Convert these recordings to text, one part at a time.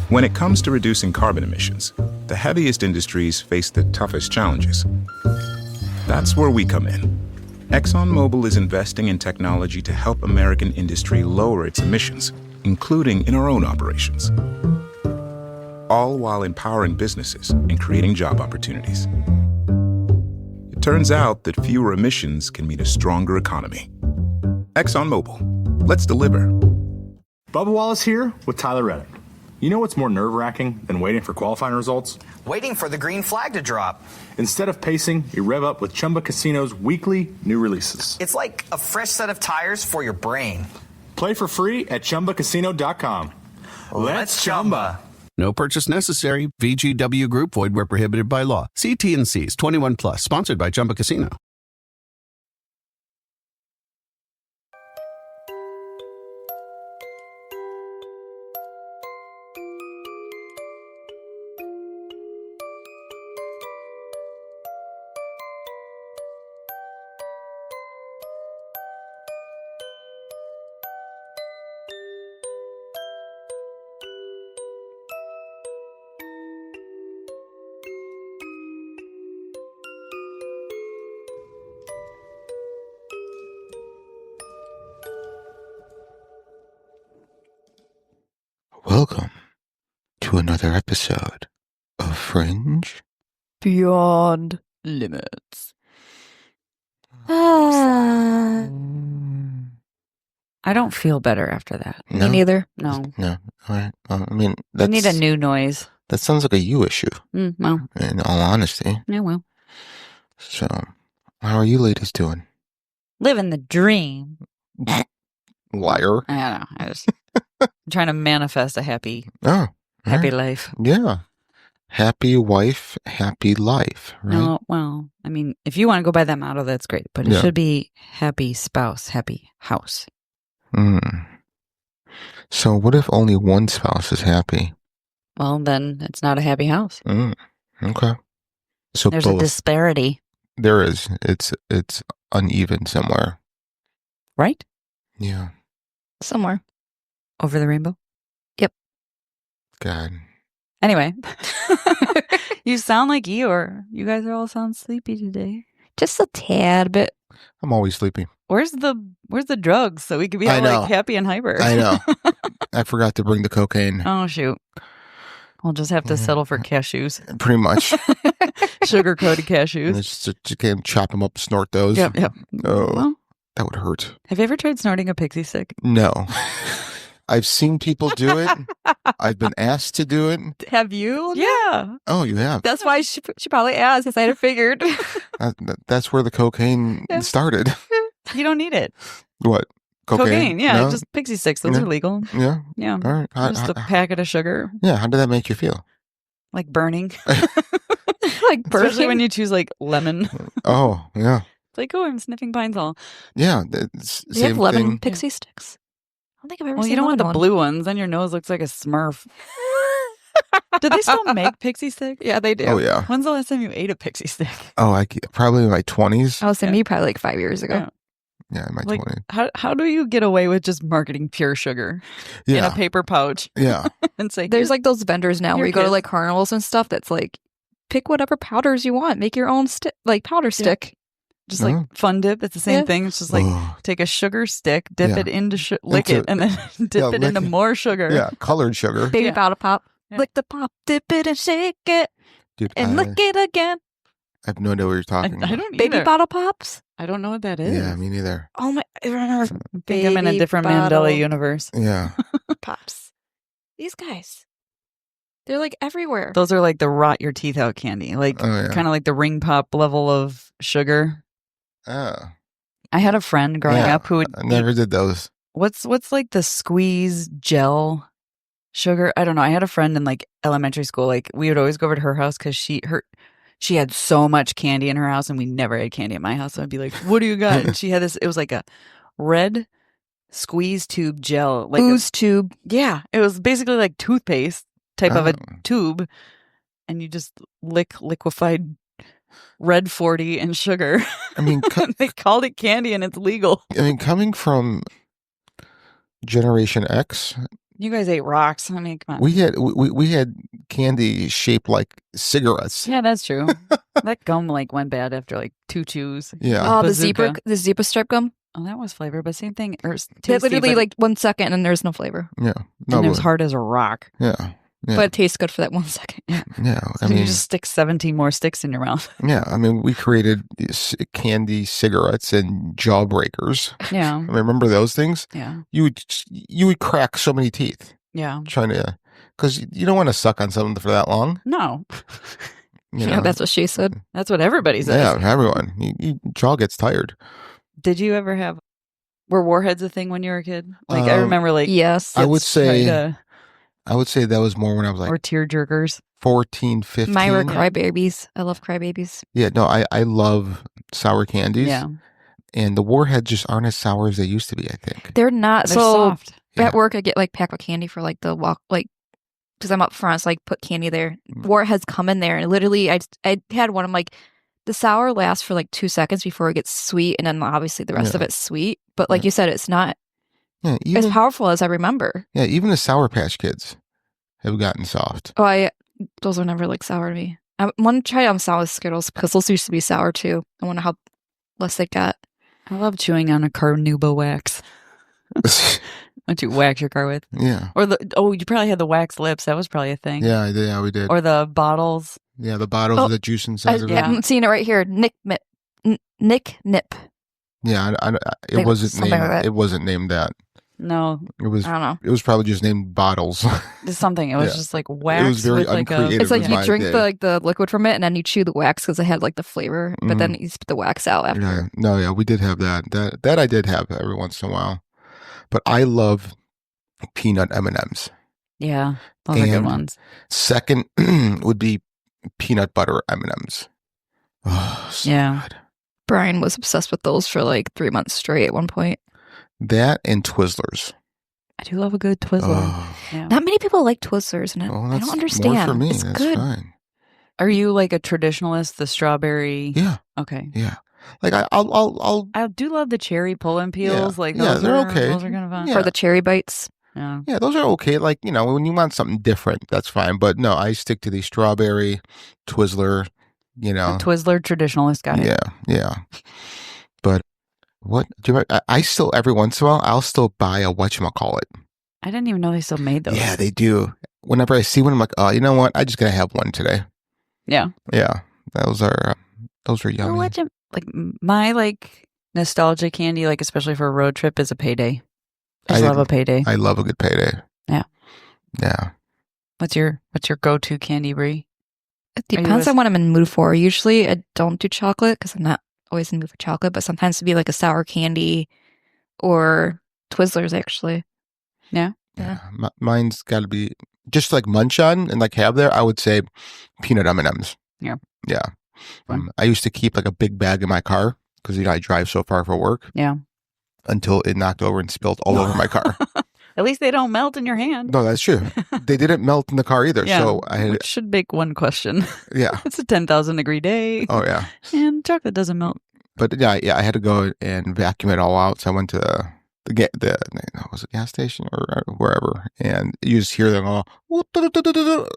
When it comes to reducing carbon emissions, the heaviest industries face the toughest challenges. That's where we come in. ExxonMobil is investing in technology to help American industry lower its emissions, including in our own operations, all while empowering businesses and creating job opportunities. It turns out that fewer emissions can mean a stronger economy. ExxonMobil, let's deliver. Bubba Wallace here with Tyler Reddick. You know what's more nerve-wracking than waiting for qualifying results? Waiting for the green flag to drop. Instead of pacing, you rev up with Chumba Casino's weekly new releases. It's like a fresh set of tires for your brain. Play for free at ChumbaCasino.com. Let's Chumba. No purchase necessary. VGW Group. Void where prohibited by law. See T&Cs. 21 plus. Sponsored by Chumba Casino. Welcome to another episode of Fringe Beyond Limits. I don't feel better after that. No? Me neither. No. No, all right. I mean, I need a new noise. that sounds like a you issue, Well, in all honesty. yeah, well. So, how are you ladies doing? Living the dream. Liar. I don't know. I'm trying to manifest a happy Oh, happy right. life. Yeah. Happy wife, happy life, right? No, well, I mean, if you want to go by that motto, that's great. But it Yeah. should be happy spouse, happy house. Mm. So, what if only one spouse is happy? Well, then it's not a happy house. Okay. So There's both. a disparity, There is. It's uneven somewhere. right? Yeah. Somewhere. Over the rainbow. God. Anyway, you sound like Eeyore. You guys all sound sleepy today. Just a tad bit. I'm always sleepy. Where's the drugs so we could be I all know. like happy and hyper? I know. I forgot to bring the cocaine. Oh shoot. We'll just have to settle for cashews. Pretty much. Sugar coated And cashews. just can't chop them up, snort those. Yep. Oh, Well, that would hurt. have you ever tried snorting a pixie stick? No. I've seen people do it. I've been asked to do it. Have you? Yeah. Oh, you have. That's why she probably asked, because I had figured. That's where the cocaine Yeah. started. You don't need it. What? Cocaine? Yeah, No? just pixie sticks. Those Yeah. are legal. Yeah. Yeah. All right. Just a packet of sugar. Yeah. How did that make you feel? Like burning. Like Especially when you choose like lemon. Oh, yeah. It's like, oh, I'm sniffing pine sol. Yeah. It's Do you have same lemon thing. pixie sticks? I don't think I've ever Well, seen you don't want the lemon one. blue ones. Then your nose looks like a Smurf. Do they still make pixie sticks? Yeah, they do. Oh, yeah. When's the last time you ate a pixie stick? Oh, probably in my 20s. I was saying Yeah. me probably like 5 years ago. Yeah. Yeah, in my Like, 20s. how do you get away with just marketing pure sugar in a Yeah. paper pouch Yeah. and say, There's like those vendors now Here, where you go to kids. like carnivals and stuff that's like, pick whatever powders you want. Make your own powder stick. just like Oh. Fun Dip? It's the same Yeah. thing. It's just like Oh, take a sugar stick, dip Yeah. it into, lick Into- it, and then dip Yeah, it lick into it. more sugar. yeah. Colored sugar. Baby Yeah. bottle pop. Yeah. Lick the pop, dip it and shake it. Dude, And lick it again. I have no idea what you're I, talking I about. don't Baby either. bottle pops. I don't know what that is. Yeah, me neither. Oh my. I remember I think I'm in a baby different bottle Mandela universe. Yeah. pops. These guys. They're like everywhere. Those are like the rot your teeth out candy, like Oh, yeah. kind of like the ring pop level of sugar. Oh. I had a friend growing Yeah, up who would I never did those. what's like the squeeze gel sugar? I don't know. I had a friend in like elementary school. Like we would always go over to her house because she had so much candy in her house, and we never had candy at my house. So I'd be like, "What do you got?" And she had this. It was like a red squeeze tube gel, like Ooze tube. yeah, it was basically like toothpaste type of a Oh. tube, and you just lick liquefied red 40 and sugar. I mean, They called it candy, and it's legal. coming from Generation X, You guys ate rocks. I mean, come on. We had candy shaped like cigarettes. Yeah, that's true. That gum like went bad after like 2 chews. Yeah. Oh, Bazooka. the zebra stripe gum. Oh, that was flavor, but same thing. Or That tasty, literally but- like 1 second and there's no flavor. Yeah. No, and it was but- hard as a rock. Yeah. Yeah. But it tastes good for that 1 second. Yeah. So you just stick 17 more sticks in your mouth. Yeah. I mean, we created these candy cigarettes and jawbreakers. Yeah. I mean, remember those things? Yeah. You would crack so many teeth Yeah. trying to, because you don't want to suck on something for that long. No. You Yeah, know? that's what she said. That's what everybody says. Yeah, everyone. Jaw gets tired. Did you ever have, were warheads a thing when you were a kid? Like, I remember like, Yes. I would say to- I would say that was more when I was like or tear jerkers. 14, 15. Mine were crybabies. I love crybabies. Yeah, no, I love sour candies. Yeah. And the warheads just aren't as sour as they used to be, I think. They're not. They're So soft. Yeah. at work, I get like pack of candy for like the walk, like because I'm up front, so I put candy there. Warheads come in there, and literally, I had one. I'm like, the sour lasts for like 2 seconds before it gets sweet, and then obviously the rest of it's sweet. But like you said, it's not Yeah, as powerful as I remember. yeah, even the Sour Patch Kids have gotten soft. Oh, those were never like sour to me. I want to try them sour with Skittles because those used to be sour too. I wonder how less they got. I love chewing on a carnauba wax. What you wax your car with? Yeah. Or you probably had the wax lips. That was probably a thing. Yeah, we did. Or the bottles. Yeah, the bottles with the juice inside of it. I'm seeing it right here. Nick Nip. Yeah, it Like wasn't something named. like that. It wasn't named that. No, It was. I don't know. It was probably just named bottles. just something. It was Yeah. just like wax. It was very with like uncreative. It's like was you my drink day. the liquid from it and then you chew the wax because it had like the flavor, but then you spit the wax out after. Yeah, no, yeah, we did have that. That I did have every once in a while. But I love peanut M&Ms. Yeah, those are good And- ones. Second would be peanut butter M&Ms. Oh, so Yeah. good. Brian was obsessed with those for like 3 months straight at one point. That and Twizzlers. I do love a good Twizzler. Oh, Yeah. Not many people like Twizzlers, and well, I that's don't understand. more for me. It's That's good. fine. Are you like a traditionalist? The strawberry. Yeah, Okay. yeah. Like I'll I do love the cherry pull and peels. Yeah. Like Yeah, those they're are, okay. Those are kind of fun. Yeah. Or the cherry bites. Yeah. yeah, those are okay. Like, you know, when you want something different, that's fine. But no, I stick to the strawberry Twizzler. You know, The Twizzler traditionalist guy. yeah. But what do I still every once in a while I'll still buy a whatchamacallit. I didn't even know they still made those. Yeah, they do. Whenever I see one, I'm like, oh, you know what? I just gotta have one today. Yeah. Yeah, those are yummy. Or my like nostalgia candy, like especially for a road trip, is a payday. I just love a payday. I love a good payday. Yeah. Yeah. What's your go to candy, Brie? It Are you depends a- on what I'm in the mood for. Usually, I don't do chocolate because I'm not always in the mood for chocolate. But sometimes it'd be like a sour candy or Twizzlers. Actually, Yeah. Mine's got to be just like munch on and like have there. I would say peanut M&Ms. Yeah. Yeah. Fun. I used to keep like a big bag in my car because I drive so far for work Yeah. until it knocked over and spilled all over my car. At least they don't melt in your hand. No, that's true. They didn't melt in the car either. Yeah. So I had, Which should make one question. yeah. It's a 10,000 degree day. Oh, yeah. And chocolate doesn't melt. But yeah, I had to go and vacuum it all out. So I went to was it gas station or wherever, and you just hear them all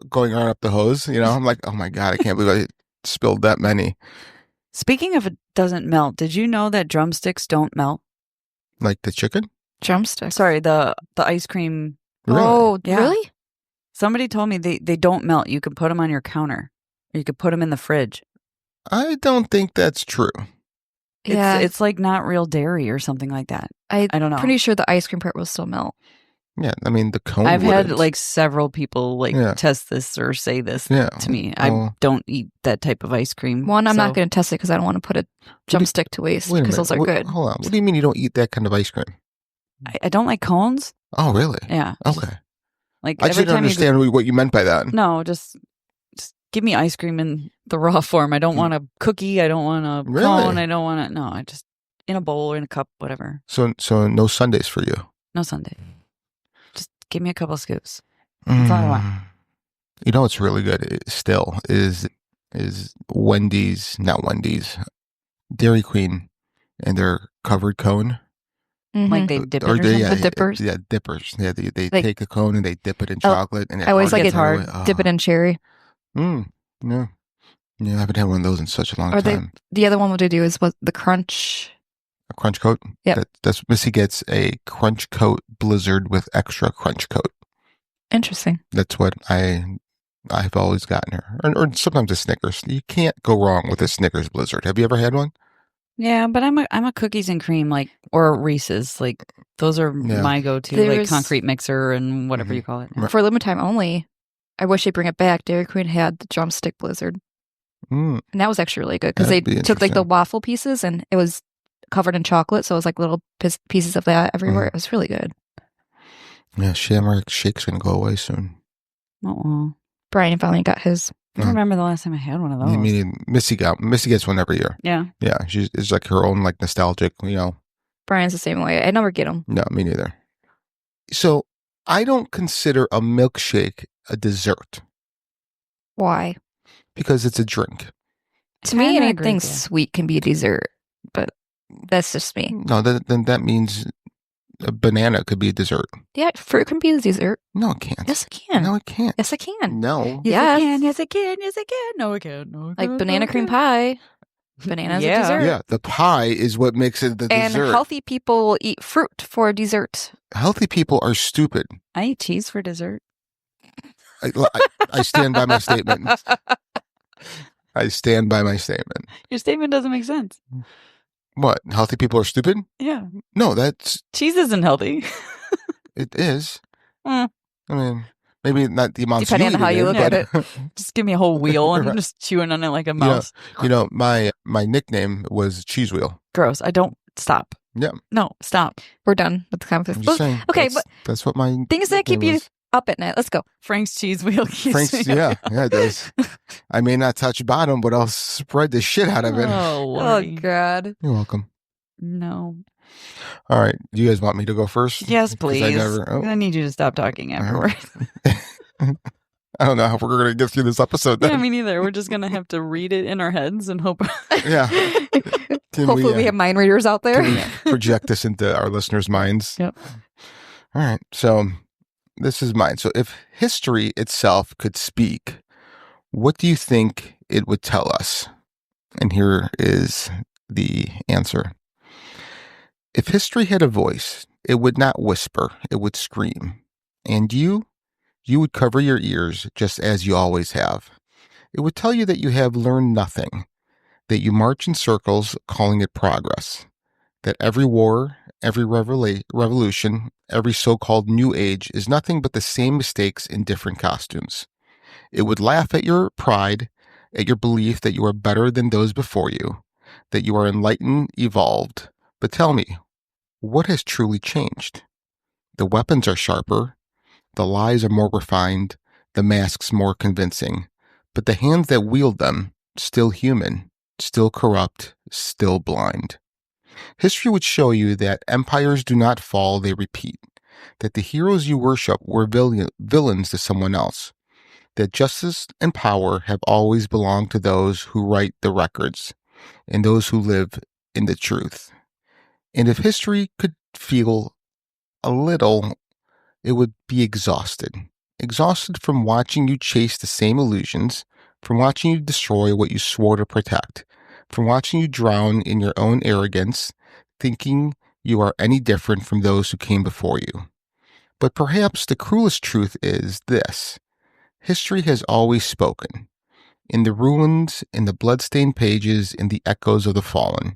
going right up the hose. You know, I'm like, oh my god, I can't believe I spilled that many. Speaking of it doesn't melt, did you know that drumsticks don't melt? Like the chicken. drumsticks. Sorry, the ice cream. Really? Oh, Yeah. really? Somebody told me they don't melt. You can put them on your counter. Or you could put them in the fridge. I don't think that's true. Yeah, It's like not real dairy or something like that. I don't know. Pretty sure the ice cream part will still melt. Yeah, I mean the cone. I've had wouldn't. like several people like Yeah. test this or say this Yeah. to me. I Well- don't eat that type of ice cream. One, I'm so- not going to test it because I don't want to put a drumstick to waste Wait a because those are minute. good. Hold on. What do you mean you don't eat that kind of ice cream? I don't like cones. Oh, really? Yeah. Okay. Like I just every didn't time you understand what you meant by that. No, just give me ice cream in the raw form. I don't want a cookie. I don't want a Really? cone. I don't want to. No, I just in a bowl or in a cup, whatever. So no Sundays for you. No sundae. Just give me a couple scoops. That's all I want. You know what's really good still is Wendy's, not Wendy's, Dairy Queen, and their covered cone. Like they dip it or or something? The dippers? Yeah, dippers. Yeah, they Like- take a cone and they dip it in Oh, chocolate, and I always like gets it hard. dip it in cherry. Yeah, yeah. I haven't had one of those in such a long Or time. the other one what they do is what the crunch. A crunch coat. Yep. That's Missy gets a crunch coat blizzard with extra crunch coat. Interesting. That's what I've always gotten her, or sometimes a Snickers. You can't go wrong with a Snickers blizzard. Have you ever had one? Yeah, but I'm a cookies and cream or Reese's. Like those are my go-to, There's- concrete mixer and whatever you call it. Right. For limited time only, I wish they'd bring it back. Dairy Queen had the drumstick blizzard. Mm. And that was actually really good because they That'd be took like the interesting. waffle pieces and it was covered in chocolate. So it was like little pieces of that everywhere. It was really good. Yeah, Shamrock Shake's gonna go away soon. Uh-oh. Brian finally got his. I don't remember the last time I had one of those. I mean, Missy gets one every year. Yeah. Yeah, it's like her own like nostalgic. Brian's the same way. I never get them. No, me neither. So I don't consider a milkshake a dessert Why? because it's a drink. To me, Kinda agree anything with you. sweet can be a dessert, but that's just me. No, then that means a banana could be a dessert. Yeah, fruit can be a dessert. No, it can't. Yes, it can. No, it can't. Yes, it can. No. Yes. Yes, it can. Yes, it can. Yes, it can. No, it can. No, it Like can. banana cream pie. Banana's Yeah. a dessert. Yeah, the pie is what makes it the And dessert. healthy people eat fruit for dessert. Healthy people are stupid. I eat cheese for dessert. I stand by my statement. I stand by my statement. Your statement doesn't make sense. What? Healthy people are stupid? Yeah. No, that's Cheese isn't healthy. it is. Mm. I mean, maybe not the amount Depending on how you look at it. Just give me a whole wheel and I'm Right. just chewing on it like a mouse. My nickname was Cheese Wheel. Gross. I don't stop. Yeah. No, stop. We're done with the I'm conversation. just saying. Okay, that's what my things that keep nickname you was. up at night. Let's go. Frank's cheese wheel keeps Frank's, me yeah, it does. I may not touch bottom, but I'll spread the shit out of it. Oh, Oh Lordy. God. You're welcome. No. All right. Do you guys want me to go first? Yes, 'Cause please. I need you to stop talking afterward. I don't know how we're going to get through this episode. Yeah, Then. me neither. We're just going to have to read it in our heads and hope. Yeah. Can Hopefully we have mind readers out there. Can we project this into our listeners' minds? Yep. All right. So this is mine. So if history itself could speak, what do you think it would tell us? And here is the answer. If history had a voice, it would not whisper, it would scream. And you would cover your ears just as you always have. It would tell you that you have learned nothing, that you march in circles calling it progress, that every war, every revolution, every so-called new age is nothing but the same mistakes in different costumes. It would laugh at your pride, at your belief that you are better than those before you, that you are enlightened, evolved. But tell me, what has truly changed? The weapons are sharper, the lies are more refined, the masks more convincing, but the hands that wield them, still human, still corrupt, still blind. History would show you that empires do not fall, they repeat, that the heroes you worship were villains to someone else, that justice and power have always belonged to those who write the records and those who live in the truth. And if history could feel a little, it would be exhausted. Exhausted from watching you chase the same illusions, from watching you destroy what you swore to protect, from watching you drown in your own arrogance, thinking you are any different from those who came before you. But perhaps the cruelest truth is this. History has always spoken. In the ruins, in the bloodstained pages, in the echoes of the fallen.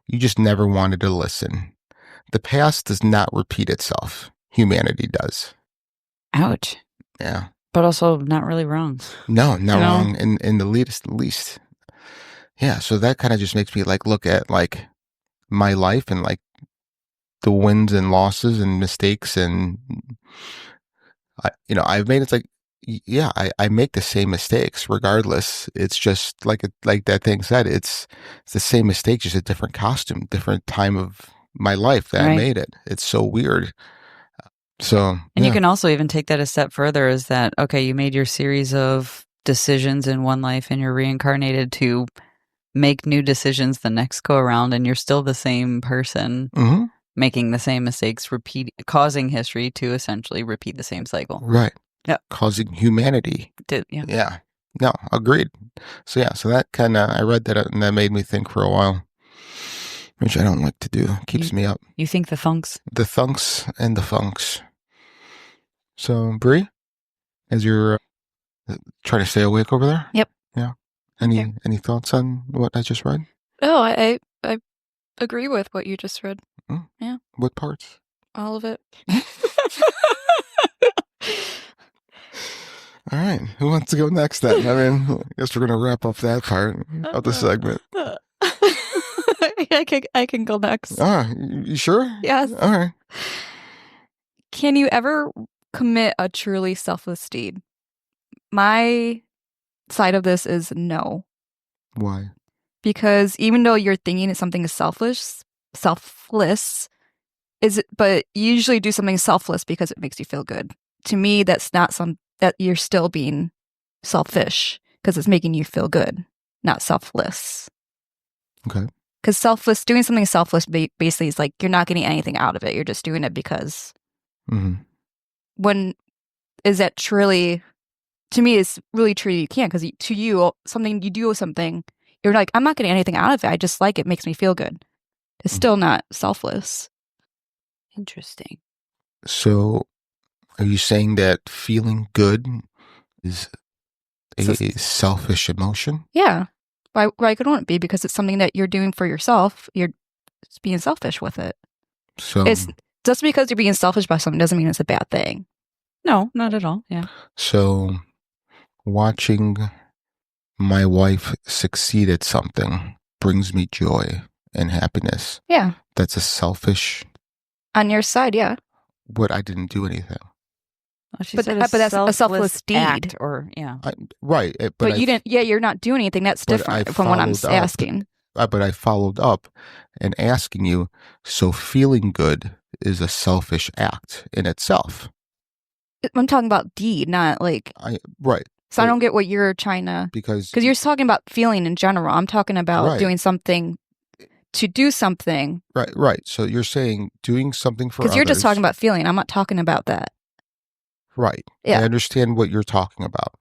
You just never wanted to listen. The past does not repeat itself. Humanity does. Ouch. Yeah. But also not really wrong. No, not You know? wrong in the least. Yeah, so that kind of just makes me look at my life and the wins and losses and mistakes and I've made it I make the same mistakes regardless. It's just like that thing said, it's the same mistake, just a different costume, different time of my life that I Right. made it. It's so weird. So And yeah. you can also even take that a step further is that, okay, you made your series of decisions in one life and you're reincarnated to make new decisions the next go around and you're still the same person. Mhm. making the same mistakes, causing history to essentially repeat the same cycle. Right. Yeah. Causing humanity. Yeah. Yeah. No, agreed. So that kind of, I read that and that made me think for a while, which I don't like to do. Keeps me up. You think the thunks? The thunks and the funks. So, Brie, as you're trying to stay awake over there? Yep. Yeah. Any thoughts on what I just read? Oh, I agree with what you just read. Yeah. What parts? All of it. All right. Who wants to go next then? I mean, I guess we're going to wrap up that part of the segment. I can go next. You sure? Yes. All right. Can you ever commit a truly selfless deed? My side of this is no. Why? Because even though you're thinking something is selfless, but you usually do something selfless because it makes you feel good. To me, that's not that you're still being selfish because it's making you feel good, not selfless. Okay. Because doing something selfless basically is like you're not getting anything out of it. You're just doing it because. Mm-hmm. When is that truly? To me, it's really true. You can't because to you, you do something. You're like, I'm not getting anything out of it. I just like it. Makes me feel good. It's still not selfless. Interesting. So, are you saying that feeling good is a selfish emotion? Yeah. Why couldn't it be? Because it's something that you're doing for yourself. You're just being selfish with it. So it's just because you're being selfish by something doesn't mean it's a bad thing. No, not at all. Yeah. So, watching my wife succeed at something brings me joy and happiness. Yeah. That's a selfish. On your side, yeah. But I didn't do anything. Well, but that's a selfless deed. Act yeah. Right. But you didn't. Yeah, you're not doing anything. That's different from what I'm asking. But I followed up and asking you, so feeling good is a selfish act in itself. I'm talking about deed, not like... Right. So I don't get what you're trying to... Because you're talking about feeling in general. I'm talking about doing something to do something. Right. So you're saying doing something for others. Because you're just talking about feeling. I'm not talking about that. Right. Yeah. I understand what you're talking about.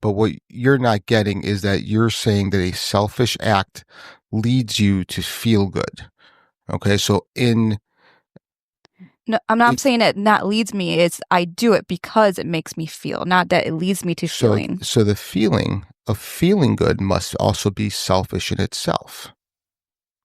But what you're not getting is that you're saying that a selfish act leads you to feel good. Okay, so No, I'm saying it not leads me. It's I do it because it makes me feel, not that it leads me to feeling. So the feeling of feeling good must also be selfish in itself.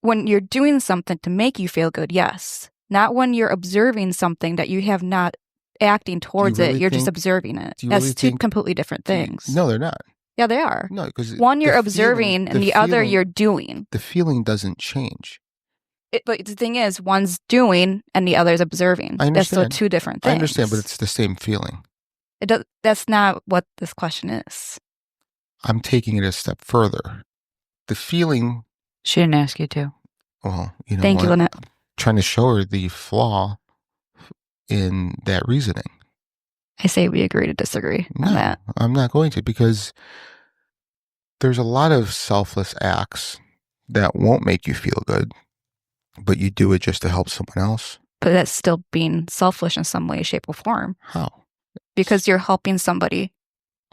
When you're doing something to make you feel good, yes. Not when you're observing something that you have not acting towards it. You're just observing it. That's two completely different things. No, they're not. Yeah, they are. No, because one you're observing and the other you're doing. The feeling doesn't change. But the thing is, one's doing and the other's observing. I understand. That's still two different things. I understand, but it's the same feeling. That's not what this question is. I'm taking it a step further. The feeling... She didn't ask you to. Well, you know Thank you, Lynette. I'm trying to show her the flaw in that reasoning. I say we agree to disagree on that. I'm not going to, because there's a lot of selfless acts that won't make you feel good, but you do it just to help someone else. But that's still being selfish in some way, shape, or form. How? Because you're helping somebody.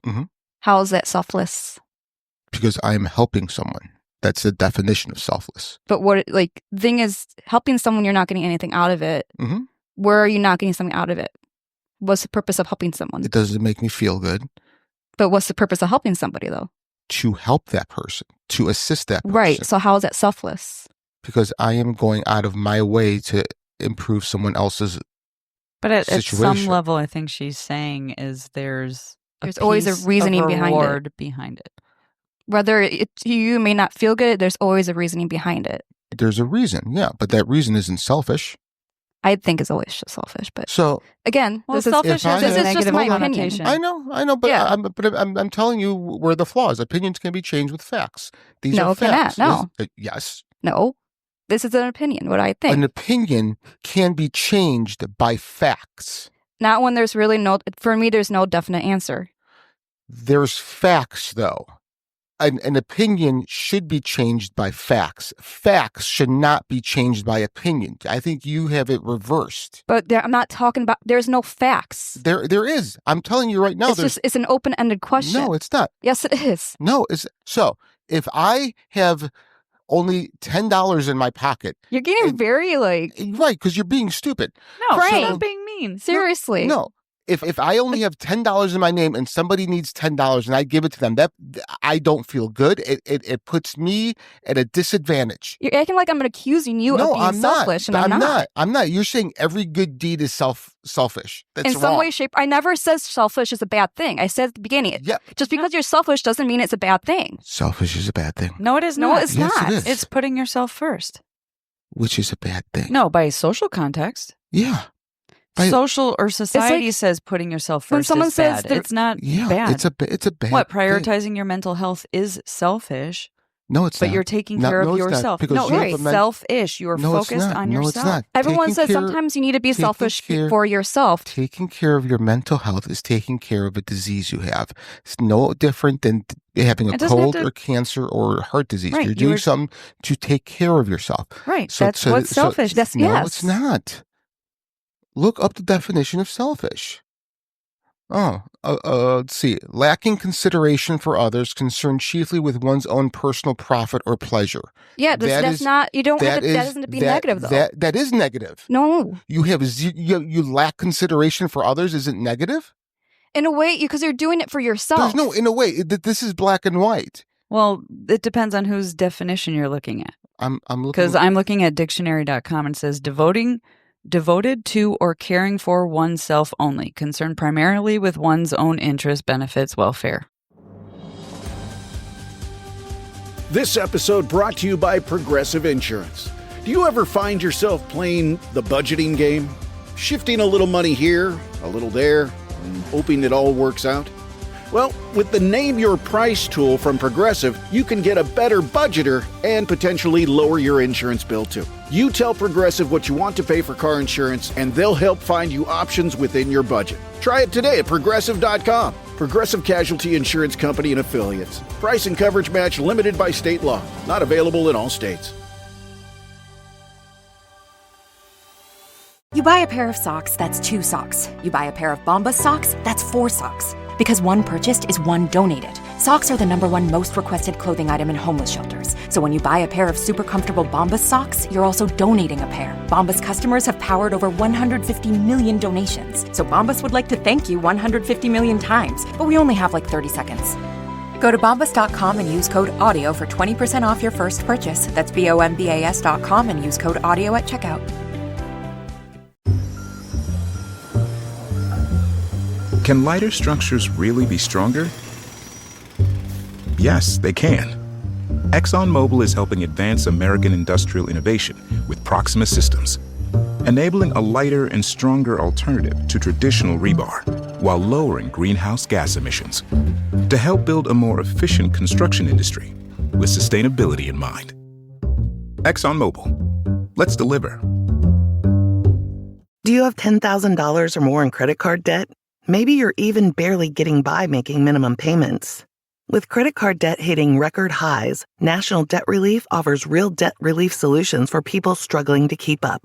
Mm-hmm. How is that selfless? Because I'm helping someone. That's the definition of selfless. But the thing is, helping someone, you're not getting anything out of it. Mm-hmm. Where are you not getting something out of it? What's the purpose of helping someone? It doesn't make me feel good. But what's the purpose of helping somebody, though? To help that person, to assist that person. Right. So how is that selfless? Because I am going out of my way to improve someone else's But at situation. some level, I think she's saying is there's always a reasoning behind it. Whether you may not feel good, there's always a reasoning behind it. There's a reason, yeah, but that reason isn't selfish. I think it's always just selfish, but so again, selfish this is just my opinion. I know, but yeah. I'm telling you where the flaw is. Opinions can be changed with facts. These are facts. No. Yes. No. This is an opinion. What I think. An opinion can be changed by facts. Not when there's really for me, there's no definite answer. There's facts, though. an opinion should be changed by facts. Facts should not be changed by opinion. I think you have it reversed. But I'm not talking about. There's no facts. There is. I'm telling you right now. It's an open-ended question. No, it's not. Yes, it is. No, so if I have only $10 in my pocket, You're getting very right, because you're being stupid. No, Frank. stop being mean. Seriously. No. If I only have $10 in my name and somebody needs $10 and I give it to them, that I don't feel good. It puts me at a disadvantage. You're acting like I'm accusing you of being selfish, and I'm not. I'm not. You're saying every good deed is selfish. That's in wrong. some way, shape, I never said selfish is a bad thing. I said at the beginning, just because you're selfish doesn't mean it's a bad thing. Selfish is a bad thing. No, it is not. No, it's Yes, not. it is. It's putting yourself first. Which is a bad thing. No, by social context. Yeah. Social or society like says putting yourself first when someone is says bad. It's not bad. It's a bad What, thing. prioritizing your mental health is selfish, No, it's but not. you're taking No, care no, of it's not, yourself. because No, you have right. a men- Selfish. You're No, it's focused not. on No, yourself. it's not. Everyone Taking says care- sometimes you need to be taking selfish care- for yourself. Taking care of your mental health is taking care of a disease you have. It's no different than having a It doesn't have cold to- or cancer or heart disease. Right, You're you doing were- something to take care of yourself. Right. That's what's selfish. That's no, yes. it's not. Look up the definition of selfish. Let's see. Lacking consideration for others, concerned chiefly with one's own personal profit or pleasure. Yeah, that's not. You don't have to, that doesn't be negative though. That is negative. No, You have you lack consideration for others. Is it negative? in a way, because you're doing it for yourself. There's no, in a way, this is black and white. Well, it depends on whose definition you're looking at. I'm looking Because I'm looking at dictionary.com and it says devoted to or caring for oneself only, concerned primarily with one's own interests, benefits, welfare. This episode brought to you by Progressive Insurance. Do you ever find yourself playing the budgeting game? Shifting a little money here, a little there, and hoping it all works out? Well, with the Name Your Price tool from Progressive, you can get a better budgeter and potentially lower your insurance bill too. You tell Progressive what you want to pay for car insurance, and they'll help find you options within your budget. Try it today at Progressive.com. Progressive Casualty Insurance Company and Affiliates. Price and coverage match limited by state law. Not available in all states. You buy a pair of socks, that's 2 socks. You buy a pair of Bombas socks, that's 4 socks. Because one purchased is one donated. Socks are the #1 most requested clothing item in homeless shelters. So when you buy a pair of super comfortable Bombas socks, you're also donating a pair. Bombas customers have powered over 150 million donations. So Bombas would like to thank you 150 million times. But we only have like 30 seconds. Go to bombas.com and use code AUDIO for 20% off your first purchase. That's BOMBAS.com and use code AUDIO at checkout. Can lighter structures really be stronger? Yes, they can. ExxonMobil is helping advance American industrial innovation with Proxima Systems, enabling a lighter and stronger alternative to traditional rebar while lowering greenhouse gas emissions to help build a more efficient construction industry with sustainability in mind. ExxonMobil. Let's deliver. Do you have $10,000 or more in credit card debt? Maybe you're even barely getting by making minimum payments. With credit card debt hitting record highs, National Debt Relief offers real debt relief solutions for people struggling to keep up.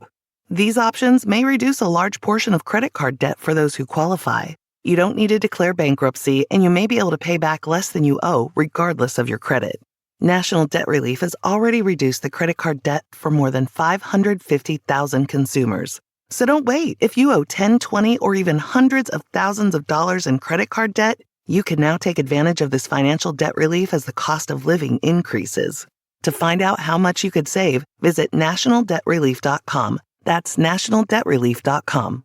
These options may reduce a large portion of credit card debt for those who qualify. You don't need to declare bankruptcy, and you may be able to pay back less than you owe regardless of your credit. National Debt Relief has already reduced the credit card debt for more than 550,000 consumers. So don't wait. If you owe 10, 20, or even hundreds of thousands of dollars in credit card debt, you can now take advantage of this financial debt relief as the cost of living increases. To find out how much you could save, visit nationaldebtrelief.com. That's nationaldebtrelief.com.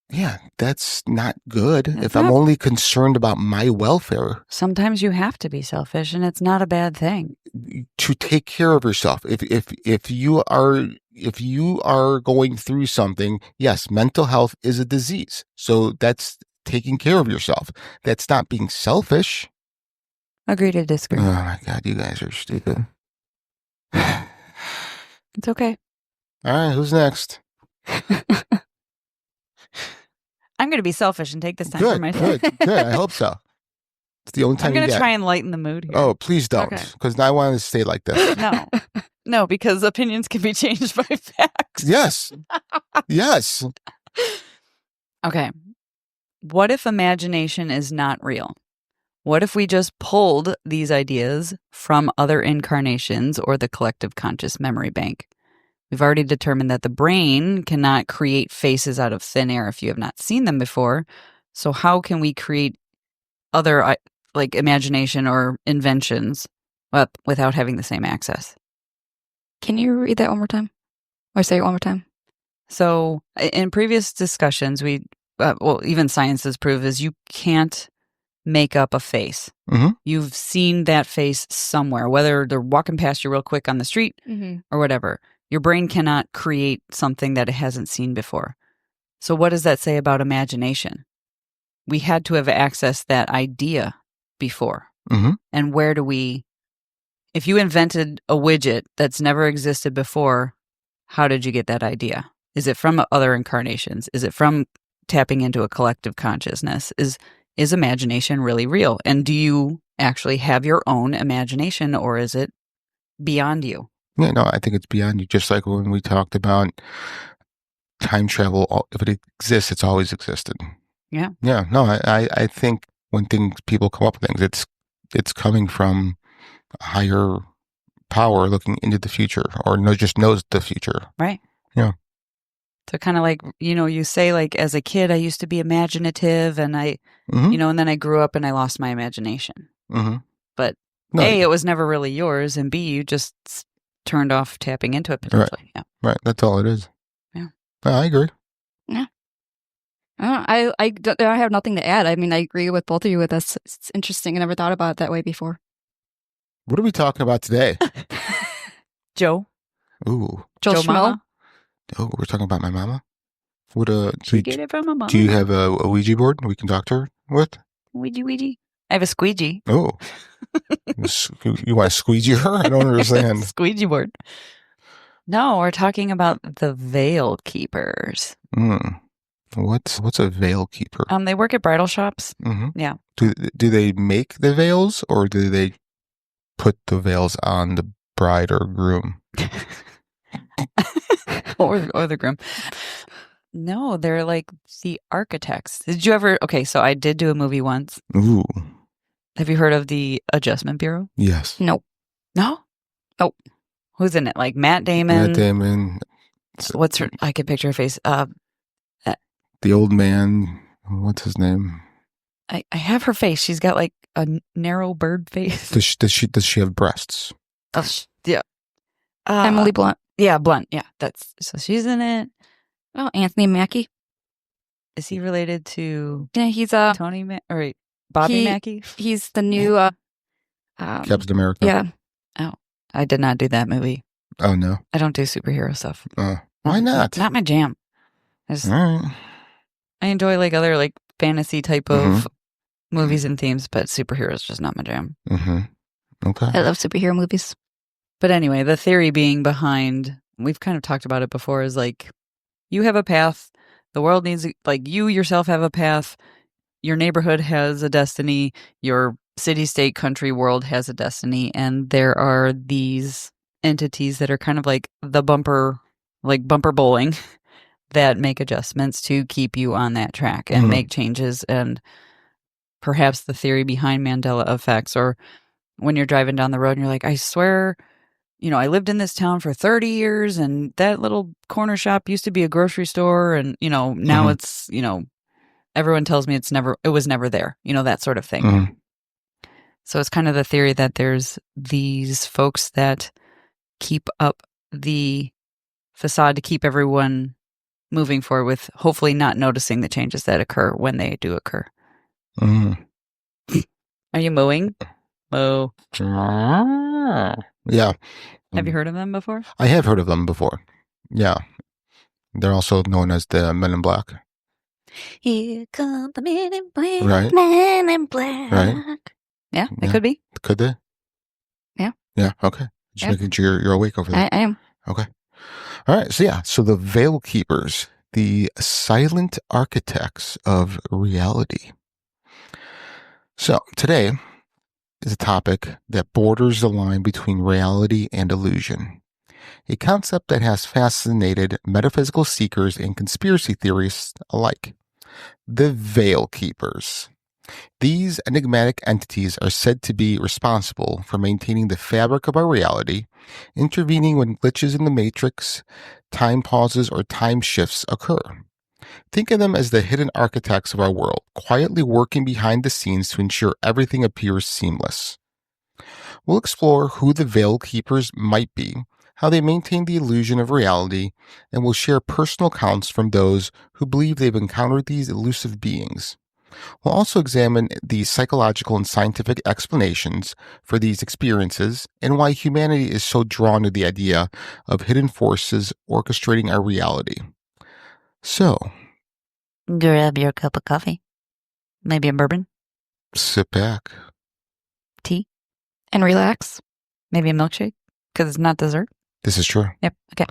Yeah, that's not good. That's if I'm not- only concerned about my welfare, Sometimes you have to be selfish, and it's not a bad thing. to take care of yourself. If you are going through something, yes, mental health is a disease. So that's taking care of yourself. That's not being selfish. Agree to disagree. Oh my God, you guys are stupid. It's okay. All right, who's next? I'm going to be selfish and take this time for Good, myself. good. I hope so. It's the only time I'm going you to get. try and lighten the mood here. Oh, please don't. Okay. Because I want to stay like this. No, because opinions can be changed by facts. Yes. Yes. Okay. What if imagination is not real? What if we just pulled these ideas from other incarnations or the collective conscious memory bank? We've already determined that the brain cannot create faces out of thin air if you have not seen them before. So how can we create other like imagination or inventions without having the same access? Can you read that one more time? Or say it one more time? So in previous discussions, even science has proved is you can't make up a face. Mm-hmm. You've seen that face somewhere, whether they're walking past you real quick on the street or whatever. Your brain cannot create something that it hasn't seen before. So what does that say about imagination? We had to have accessed that idea before. Mm-hmm. And where do if you invented a widget that's never existed before, how did you get that idea? Is it from other incarnations? Is it from tapping into a collective consciousness? Is imagination really real? And do you actually have your own imagination, or is it beyond you? Yeah, no, I think it's beyond you. Just like when we talked about time travel, if it exists, it's always existed. Yeah. Yeah. No, I think when people come up with things, it's coming from a higher power looking into the future, or just knows the future. Right. Yeah. So kind of like, you say like as a kid, I used to be imaginative and and then I grew up and I lost my imagination. Mm-hmm. But No, A, it was never really yours. And B, you just turned off tapping into it potentially. Right. Yeah. Right. That's all it is. Yeah. I agree. Yeah. I have nothing to add. I mean, I agree with both of you with this. It's interesting. I never thought about it that way before. What are we talking about today? Joe. Ooh. Joe Schmo. Mama? Oh, we're talking about my mama? What She get it from my mama. Do you have a Ouija board we can talk to her with? Ouija. I have a squeegee. Oh. You want to squeegee her? I don't understand. Squeegee board. No, we're talking about the veil keepers. What's a veil keeper? They work at bridal shops. Mm-hmm. Yeah. Do they make the veils, or do they put the veils on the bride or groom? or the groom. No, they're like the architects. Did you ever? Okay, so I did do a movie once. Ooh. Have you heard of the Adjustment Bureau? Yes. Nope. No? Nope. Who's in it? Like Matt Damon? Matt Damon. What's her? I can picture her face. The old man. What's his name? I have her face. She's got like a narrow bird face. Does she have breasts? Yeah. Emily Blunt. Yeah, Blunt. Yeah, so she's in it. Oh, Anthony Mackie. Is he related to? Yeah, he's Tony or Bobby Mackie. He's the new Captain America. Yeah. Oh, I did not do that movie. Oh no, I don't do superhero stuff. Why not? Not my jam. All right. I enjoy like other like fantasy type of movies and themes, but superheroes just not my jam. Mm-hmm. Okay. I love superhero movies. But anyway, the theory being behind, we've kind of talked about it before, is like you have a path. The world needs, like you yourself have a path. Your neighborhood has a destiny. Your city, state, country, world has a destiny. And there are these entities that are kind of like the bumper bowling that make adjustments to keep you on that track and make changes. And perhaps the theory behind Mandela effects, or when you're driving down the road and you're like, I swear, I lived in this town for 30 years and that little corner shop used to be a grocery store. And, now it's, everyone tells me it was never there, that sort of thing. Mm-hmm. So it's kind of the theory that there's these folks that keep up the facade to keep everyone moving forward with hopefully not noticing the changes that occur when they do occur. Mm. Are you mooing? Moo. Yeah. Have you heard of them before? I have heard of them before. Yeah. They're also known as the Men in Black. Here come the Men in Black. Right. Men in Black. Right. Yeah, it could be. Could they? Yeah. Yeah. Okay. Just making sure you're awake over there. I am. Okay. All right. So the Veil Keepers, the silent architects of reality. So today is a topic that borders the line between reality and illusion, a concept that has fascinated metaphysical seekers and conspiracy theorists alike. The Veil Keepers. These enigmatic entities are said to be responsible for maintaining the fabric of our reality, intervening when glitches in the matrix, time pauses, or time shifts occur. Think of them as the hidden architects of our world, quietly working behind the scenes to ensure everything appears seamless. We'll explore who the Veil Keepers might be, how they maintain the illusion of reality, and we'll share personal accounts from those who believe they've encountered these elusive beings. We'll also examine the psychological and scientific explanations for these experiences and why humanity is so drawn to the idea of hidden forces orchestrating our reality. So, Grab your cup of coffee. Maybe a bourbon. sit back. Tea. And relax. Maybe a milkshake. Because it's not dessert. This is true. Yep. Okay.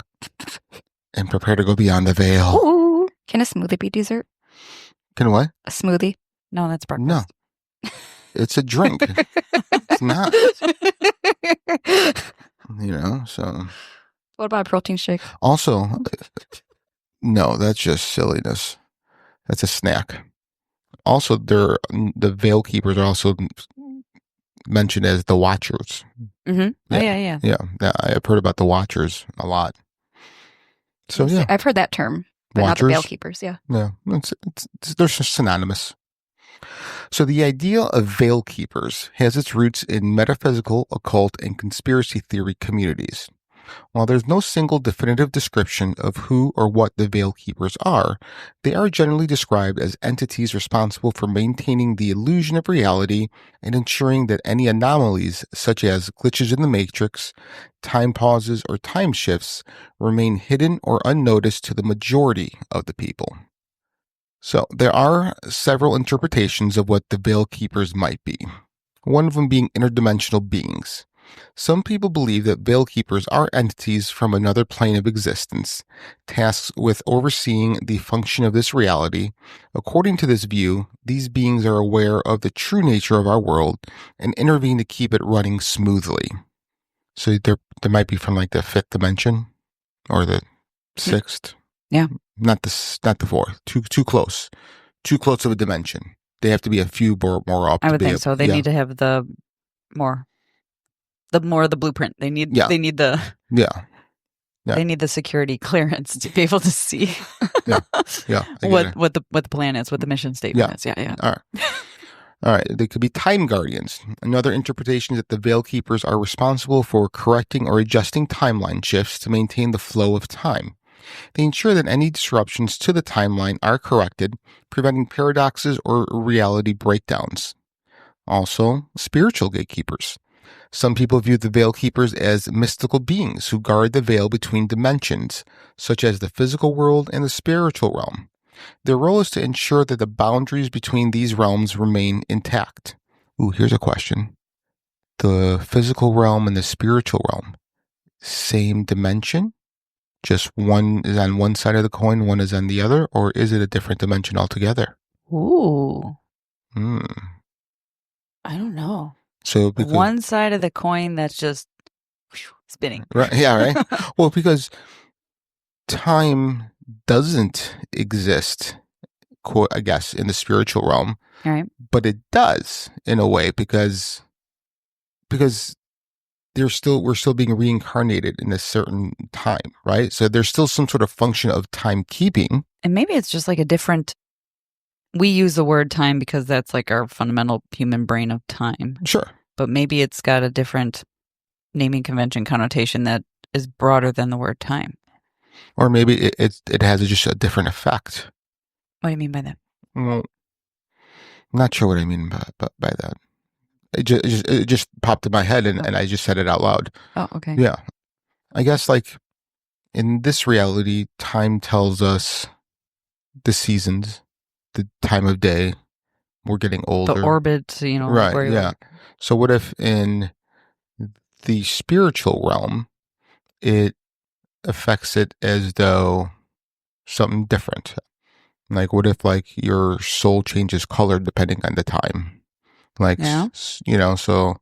And prepare to go beyond the veil. Ooh. Can a smoothie be dessert? Can what? A smoothie? No, that's breakfast. No. It's a drink. It's not. So. What about a protein shake? Also, no, that's just silliness. That's a snack. Also, the Veil Keepers are also mentioned as the Watchers. Mm-hmm. Yeah. Yeah, I've heard about the Watchers a lot. So, yeah. I've heard that term, but Watchers? not the Veil Keepers, yeah. Yeah, they're synonymous. So the idea of Veil Keepers has its roots in metaphysical, occult, and conspiracy theory communities. While there's no single definitive description of who or what the Veil Keepers are, they are generally described as entities responsible for maintaining the illusion of reality and ensuring that any anomalies, such as glitches in the matrix, time pauses, or time shifts, remain hidden or unnoticed to the majority of the people. So, there are several interpretations of what the Veil Keepers might be, one of them being interdimensional beings. Some people believe that Veil Keepers are entities from another plane of existence, tasked with overseeing the function of this reality. According to this view, these beings are aware of the true nature of our world and intervene to keep it running smoothly. So there might be from like the fifth dimension or the sixth. Yeah. Not the fourth. Too close. Too close of a dimension. They have to be a few more up. I would think so. They need to have the more of the blueprint. They need the they need the security clearance to be able to see what the plan is, what the mission statement is. Yeah. All right. They could be time guardians. Another interpretation is that the Veil Keepers are responsible for correcting or adjusting timeline shifts to maintain the flow of time. They ensure that any disruptions to the timeline are corrected, preventing paradoxes or reality breakdowns. Also, spiritual gatekeepers. Some people view the Veil Keepers as mystical beings who guard the veil between dimensions, such as the physical world and the spiritual realm. Their role is to ensure that the boundaries between these realms remain intact. Ooh, here's a question. The physical realm and the spiritual realm, same dimension? Just one is on one side of the coin, one is on the other, or is it a different dimension altogether? Ooh. I don't know. So one side of the coin that's just spinning. Right? Yeah, right. Well, because time doesn't exist, I guess, in the spiritual realm. All right. But it does in a way because we're still being reincarnated in a certain time, right? So there's still some sort of function of timekeeping. And maybe it's just like a different. We use the word time because that's like our fundamental human brain of time. Sure. But maybe it's got a different naming convention connotation that is broader than the word time. Or maybe it has just a different effect. What do you mean by that? Well, I'm not sure what I mean by that. It just popped in my head and I just said it out loud. Oh, okay. Yeah. I guess like in this reality, time tells us the seasons, the time of day. We're getting older. The orbit, right? Where yeah. So what if in the spiritual realm, it affects it as though something different? Like what if like your soul changes color depending on the time? Like, Yeah. So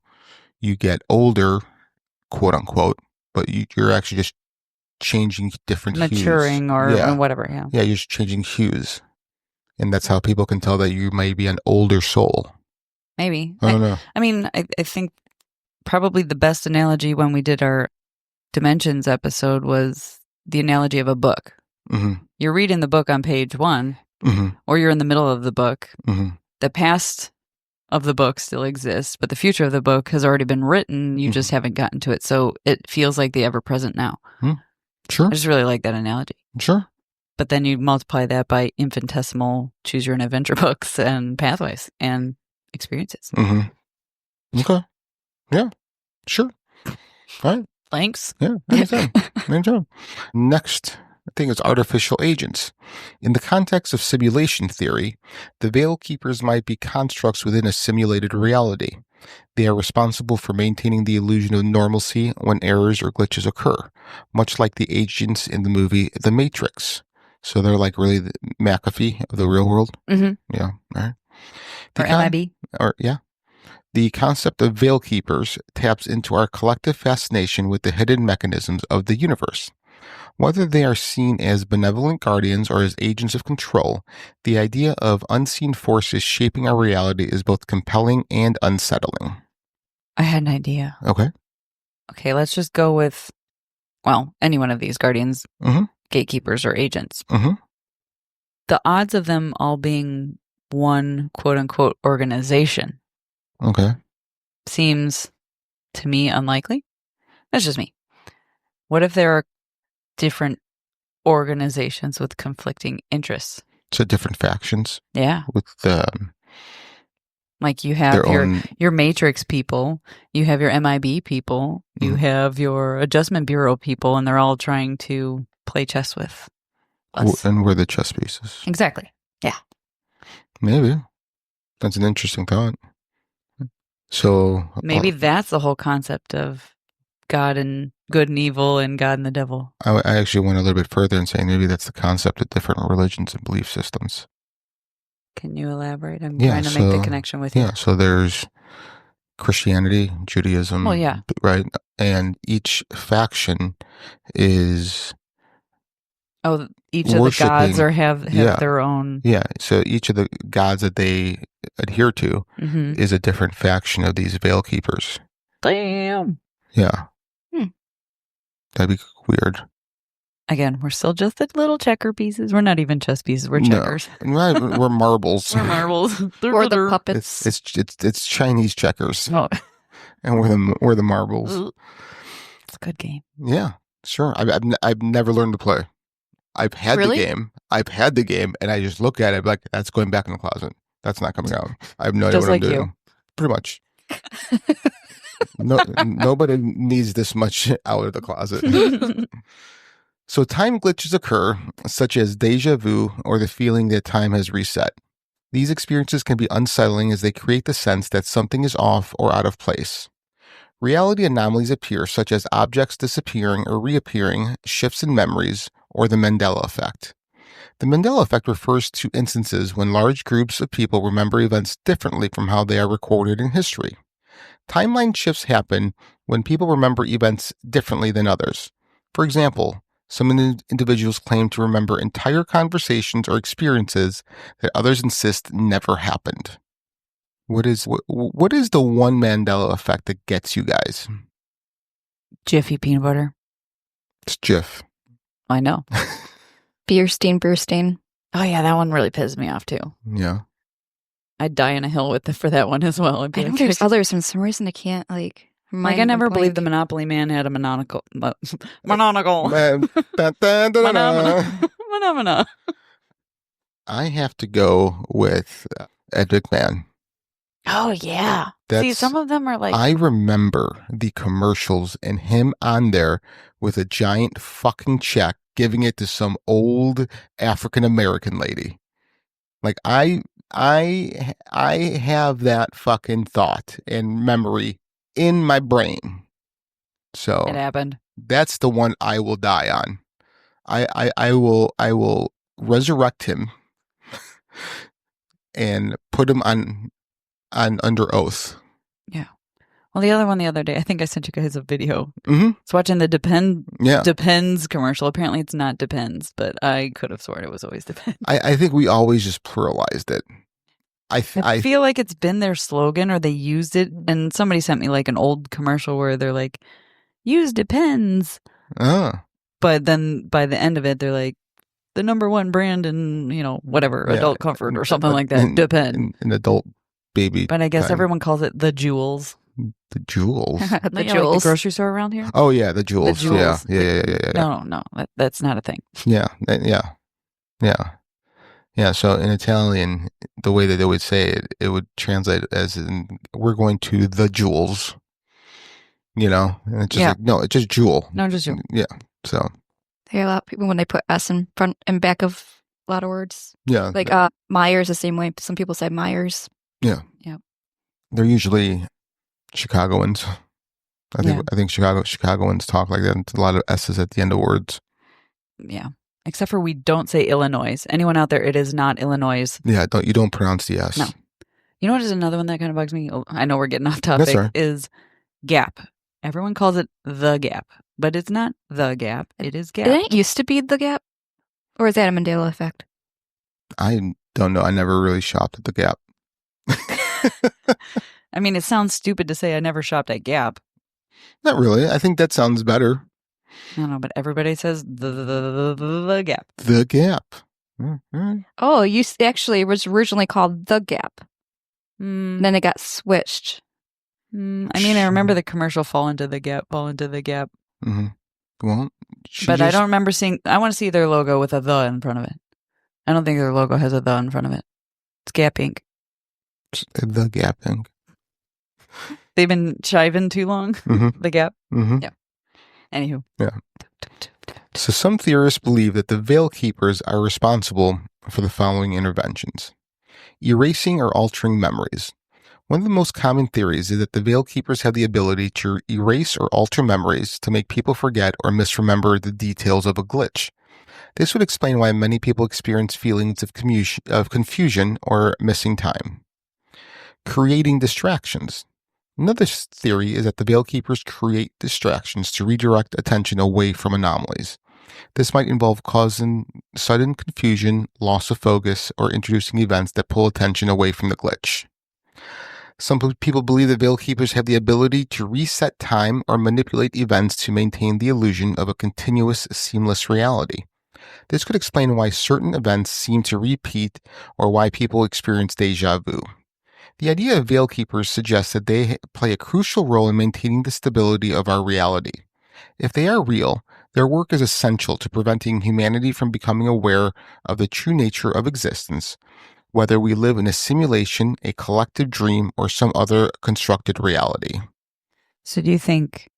you get older, quote unquote, but you're actually just changing different Maturing hues. or whatever. Yeah. Yeah, you're just changing hues. And that's how people can tell that you may be an older soul. Maybe. I don't know. I mean, I think probably the best analogy when we did our dimensions episode was the analogy of a book. Mm-hmm. You're reading the book on page 1, Mm-hmm. or you're in the middle of the book. Mm-hmm. The past of the book still exists, but the future of the book has already been written. You just haven't gotten to it. So it feels like the ever-present now. Sure. I just really like that analogy. Sure. But then you multiply that by infinitesimal choose your own adventure books and pathways and experiences. Mm-hmm. Okay. Yeah. Sure. All right. Thanks. Yeah. Anytime. Anytime. Next thing is artificial agents. In the context of simulation theory, the veil keepers might be constructs within a simulated reality. They are responsible for maintaining the illusion of normalcy when errors or glitches occur, much like the agents in the movie The Matrix. So they're like really the McAfee of the real world. Mm-hmm. Yeah. All right. Or MIB. The concept of veil keepers taps into our collective fascination with the hidden mechanisms of the universe. Whether they are seen as benevolent guardians or as agents of control, the idea of unseen forces shaping our reality is both compelling and unsettling. I had an idea. Okay, let's just go with, any one of these guardians, gatekeepers, or agents. The odds of them all being one quote-unquote organization seems, to me, unlikely. That's just me. What if there are different organizations with conflicting interests? So different factions. Yeah. With like you have your Matrix people, you have your MIB people, you have your Adjustment Bureau people, and they're all trying to play chess with us. And we're the chess pieces. Exactly. Yeah. Maybe. That's an interesting thought. So maybe that's the whole concept of God and good and evil and God and the devil. I actually went a little bit further in saying maybe that's the concept of different religions and belief systems. Can you elaborate? I'm trying to make the connection with you. Yeah, so there's Christianity, Judaism, right? And each faction is each of the gods have their own. Yeah, so each of the gods that they adhere to is a different faction of these veil keepers. Damn. Yeah. That'd be weird. Again, we're still just the little checker pieces. We're not even chess pieces. We're checkers. No, we're marbles. We're marbles. We're the puppets. It's Chinese checkers. Oh. And we're the marbles. It's a good game. Yeah, sure. I've never learned to play. I've had the game. And I just look at it like that's going back in the closet. That's not coming out. I have no idea what I'm doing. Pretty much. Nobody needs this much out of the closet. So time glitches occur, such as deja vu or the feeling that time has reset. These experiences can be unsettling as they create the sense that something is off or out of place. Reality anomalies appear, such as objects disappearing or reappearing, shifts in memories, or the Mandela effect. The Mandela effect refers to instances when large groups of people remember events differently from how they are recorded in history. Timeline shifts happen when people remember events differently than others. For example, some individuals claim to remember entire conversations or experiences that others insist never happened. What is the one Mandela effect that gets you guys? Jiffy peanut butter. It's Jif. I know. Bierstein. Oh yeah, that one really pisses me off too. Yeah. I'd die in a hill for that one as well. I know there's others. For some reason I can't I never believed the Monopoly man had a monocle. Monocle. Phenomena. I have to go with Ed McMahon. Oh yeah. See, some of them are like. I remember the commercials and him on there with a giant fucking check, giving it to some old African American lady. Like I have that fucking thought and memory in my brain. So it happened. That's the one I will die on. I will resurrect him and put him on under oath. Yeah. Well, the other one the other day, I think I sent you guys a video. Mm-hmm. I was watching the Depends commercial. Apparently it's not Depends, but I could have sworn it was always Depends. I think we always just pluralized it. I feel like it's been their slogan or they used it. And somebody sent me like an old commercial where they're like, use Depends. But then by the end of it, they're like, the number one brand in, whatever, adult comfort or something like that. Depend. An adult baby. But I guess everyone calls it the Jewels. The Jewels. The Jewels. Like the grocery store around here? Oh, yeah, the Jewels. The Jewels. Yeah. No, that's not a thing. Yeah. So in Italian, the way that they would say it, it would translate as in, we're going to the Jewels. And it's just like, no, it's just Jewel. No, just Jewel. Yeah. So. They hear a lot of people when they put S in front and back of a lot of words. Yeah. Like Myers the same way. Some people say Myers. Yeah. Yeah. They're usually Chicagoans. I think Chicagoans talk like that. A lot of S's at the end of words. Yeah. Except for we don't say Illinois. Anyone out there, it is not Illinois. Yeah, you don't pronounce the S. No. You know what is another one that kind of bugs me? Oh, I know we're getting off topic. That's right. Is Gap. Everyone calls it the Gap, but it's not the Gap. It is Gap. Didn't it used to be the Gap? Or is that a Mandela effect? I don't know. I never really shopped at the Gap. I mean, it sounds stupid to say I never shopped at Gap. Not really. I think that sounds better. I don't know, but everybody says the Gap. The Gap. Mm-hmm. Oh, actually it was originally called The Gap. Then it got switched. I mean, I remember the commercial fall into the Gap. Mm-hmm. Well, but I don't remember seeing. I want to see their logo with a the in front of it. I don't think their logo has a the in front of it. It's Gap Inc. The Gap Inc. They've been chiving too long. Mm-hmm. The Gap. Mm-hmm. Yeah. Anywho. Yeah. So some theorists believe that the Veil Keepers are responsible for the following interventions: erasing or altering memories. One of the most common theories is that the Veil Keepers have the ability to erase or alter memories to make people forget or misremember the details of a glitch. This would explain why many people experience feelings of confusion or missing time. Creating distractions. Another theory is that the Veil Keepers create distractions to redirect attention away from anomalies. This might involve causing sudden confusion, loss of focus, or introducing events that pull attention away from the glitch. Some people believe that Veil Keepers have the ability to reset time or manipulate events to maintain the illusion of a continuous, seamless reality. This could explain why certain events seem to repeat or why people experience deja vu. The idea of Veil Keepers suggests that they play a crucial role in maintaining the stability of our reality. If they are real, their work is essential to preventing humanity from becoming aware of the true nature of existence, whether we live in a simulation, a collective dream, or some other constructed reality. So do you think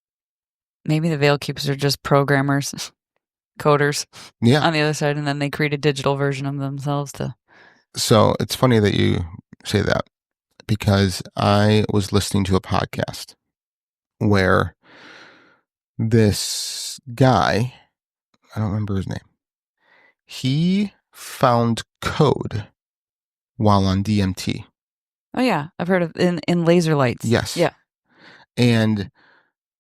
maybe the Veil Keepers are just programmers, coders on the other side, and then they create a digital version of themselves to... So it's funny that you say that, because I was listening to a podcast where this guy, I don't remember his name, he found code while on DMT. Oh yeah, I've heard of in laser lights. Yes. Yeah. And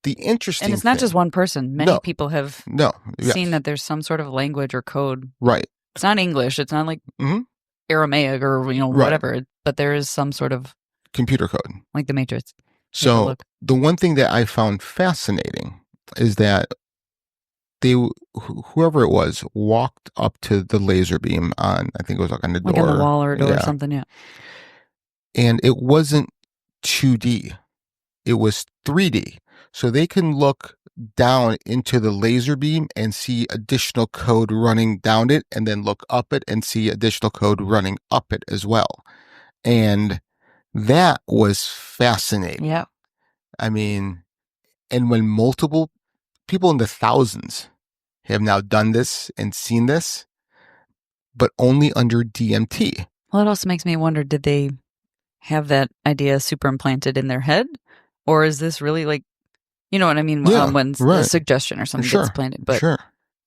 the interesting And it's not thing, just one person. Many people have yes. seen that there's some sort of language or code. Right. It's not English. It's not like Aramaic or whatever. But there is some sort of computer code, like the Matrix. So the one thing that I found fascinating is that whoever it was walked up to the laser beam on, I think it was like on the door, like on the wall or a door or something. Yeah. And it wasn't 2D. It was 3D. So they can look down into the laser beam and see additional code running down it, and then look up it and see additional code running up it as well. And that was fascinating. Yeah. I mean, and when multiple people in the thousands have now done this and seen this, but only under DMT. Well, it also makes me wonder, did they have that idea super implanted in their head? Or is this really like, you know what I mean? Yeah, when right. a suggestion or something gets planted. But,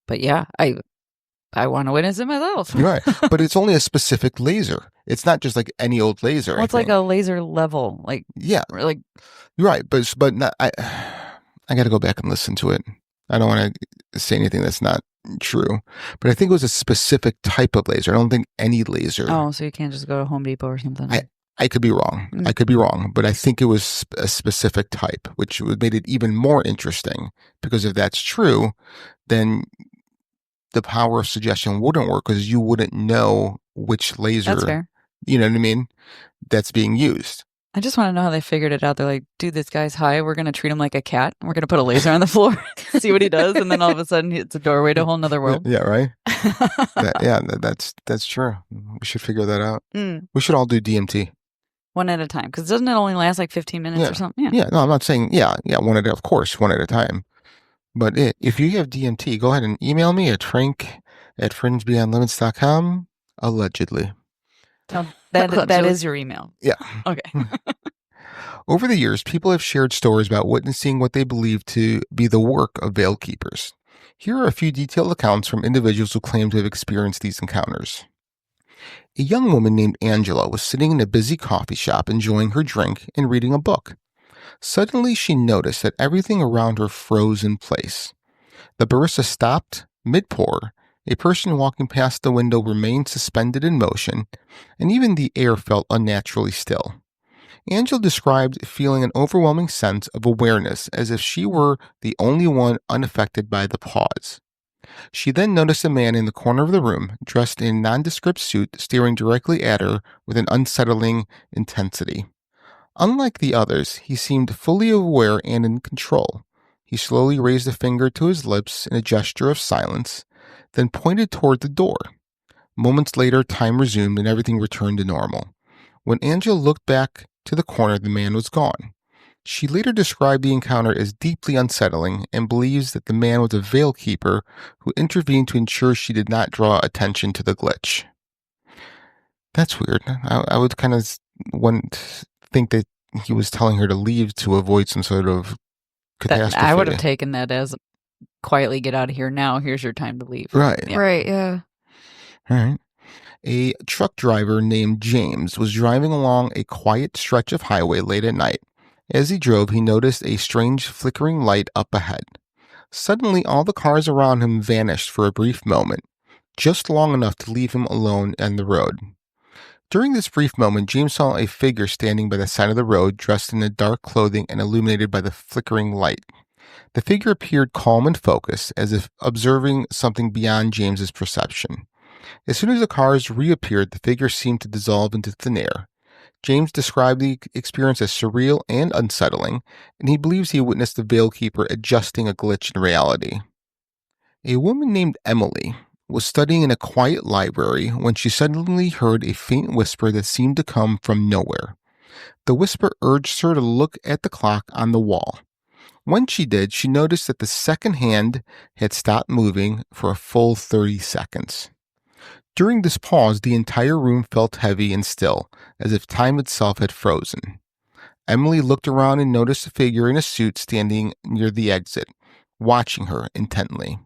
but yeah, I want to witness it myself. Right. But it's only a specific laser. It's not just like any old laser. Well, it's like a laser level. Like, yeah. Like, right. But not, I got to go back and listen to it. I don't want to say anything that's not true. But I think it was a specific type of laser. I don't think any laser. Oh, so you can't just go to Home Depot or something. I could be wrong. I could be wrong, but I think it was a specific type, which made it even more interesting, because if that's true, then the power of suggestion wouldn't work, because you wouldn't know which laser, That's fair. You know what I mean, that's being used. I just want to know how they figured it out. They're like, dude, this guy's high. We're going to treat him like a cat. We're going to put a laser on the floor, see what he does. And then all of a sudden it's a doorway to a whole nother world. Yeah, right. That's true. We should figure that out. We should all do DMT. One at a time. Because doesn't it only last like 15 minutes or something? Yeah. No, I'm not saying, one at a time. But if you have DMT, go ahead and email me at frank@fringebeyondlimits.com, allegedly. Oh, that is your email. Yeah. Okay. Over the years, people have shared stories about witnessing what they believe to be the work of veil keepers. Here are a few detailed accounts from individuals who claim to have experienced these encounters. A young woman named Angela was sitting in a busy coffee shop enjoying her drink and reading a book. Suddenly, she noticed that everything around her froze in place. The barista stopped mid-pour, a person walking past the window remained suspended in motion, and even the air felt unnaturally still. Angela described feeling an overwhelming sense of awareness, as if she were the only one unaffected by the pause. She then noticed a man in the corner of the room, dressed in a nondescript suit, staring directly at her with an unsettling intensity. Unlike the others, he seemed fully aware and in control. He slowly raised a finger to his lips in a gesture of silence, then pointed toward the door. Moments later, time resumed and everything returned to normal. When Angela looked back to the corner, the man was gone. She later described the encounter as deeply unsettling and believes that the man was a veil keeper who intervened to ensure she did not draw attention to the glitch. That's weird. I would kind of think that he was telling her to leave to avoid some sort of catastrophe. I would have taken that as quietly get out of here now. Here's your time to leave. Right. Yeah. Right, yeah. All right. A truck driver named James was driving along a quiet stretch of highway late at night. As he drove, he noticed a strange flickering light up ahead. Suddenly, all the cars around him vanished for a brief moment, just long enough to leave him alone on the road. During this brief moment, James saw a figure standing by the side of the road, dressed in dark clothing and illuminated by the flickering light. The figure appeared calm and focused, as if observing something beyond James's perception. As soon as the cars reappeared, the figure seemed to dissolve into thin air. James described the experience as surreal and unsettling, and he believes he witnessed the veil keeper adjusting a glitch in reality. A woman named Emily was studying in a quiet library when she suddenly heard a faint whisper that seemed to come from nowhere. The whisper urged her to look at the clock on the wall. When she did, she noticed that the second hand had stopped moving for a full 30 seconds. During this pause, the entire room felt heavy and still, as if time itself had frozen. Emily looked around and noticed a figure in a suit standing near the exit, watching her intently.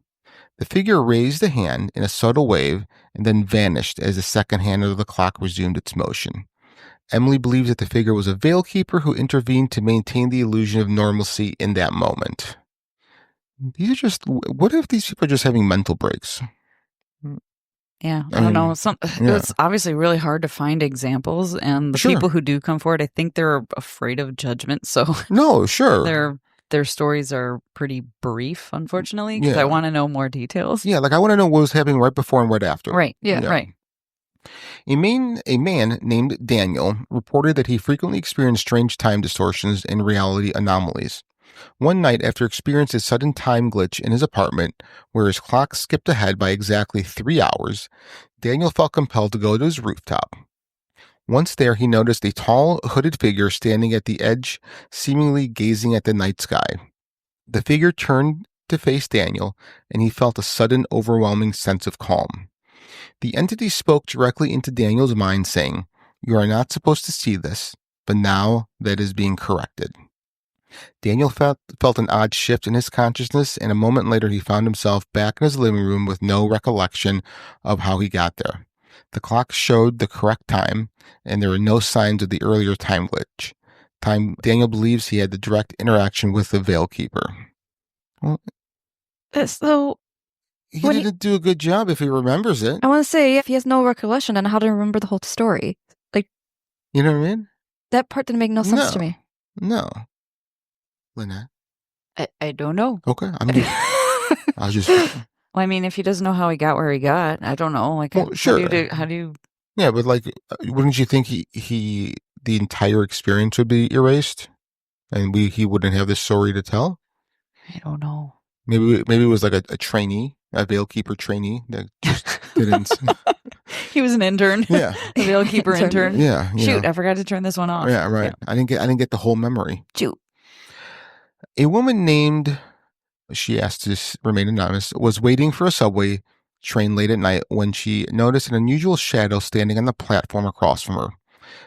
The figure raised a hand in a subtle wave and then vanished as the second hand of the clock resumed its motion. Emily believes that the figure was a veil keeper who intervened to maintain the illusion of normalcy in that moment. What if these people are just having mental breaks? Yeah, I don't know. It's obviously really hard to find examples, and the people who do come forward, I think they're afraid of judgment. So no, sure, their stories are pretty brief, unfortunately, because I want to know more details. Yeah, like I want to know what was happening right before and right after. Right. Yeah. Right. A man named Daniel reported that he frequently experienced strange time distortions and reality anomalies. One night, after experiencing a sudden time glitch in his apartment, where his clock skipped ahead by exactly 3 hours, Daniel felt compelled to go to his rooftop. Once there, he noticed a tall, hooded figure standing at the edge, seemingly gazing at the night sky. The figure turned to face Daniel, and he felt a sudden, overwhelming sense of calm. The entity spoke directly into Daniel's mind, saying, "You are not supposed to see this, but now that is being corrected." Daniel felt an odd shift in his consciousness, and a moment later he found himself back in his living room with no recollection of how he got there. The clock showed the correct time, and there were no signs of the earlier time glitch. Daniel believes he had the direct interaction with the Veil Keeper. Well, So he when didn't do a good job if he remembers it. I want to say, if he has no recollection, then how do I remember the whole story? Like, You know what I mean? that part didn't make no sense to me. No. Lynette? I don't know. Okay. I was just... Well, I mean, if he doesn't know how he got where he got, I don't know. Like, Well, sure. How do you? Yeah, but like, wouldn't you think the entire experience would be erased, and he wouldn't have this story to tell? I don't know. Maybe it was like a trainee, a Veilkeeper trainee that just didn't. He was an intern. Yeah, a Veilkeeper intern. Yeah. Shoot, I forgot to turn this one off. Yeah, right. Yeah. I didn't get the whole memory. Shoot. A woman named, she asked to remain anonymous, was waiting for a subway train late at night when she noticed an unusual shadow standing on the platform across from her.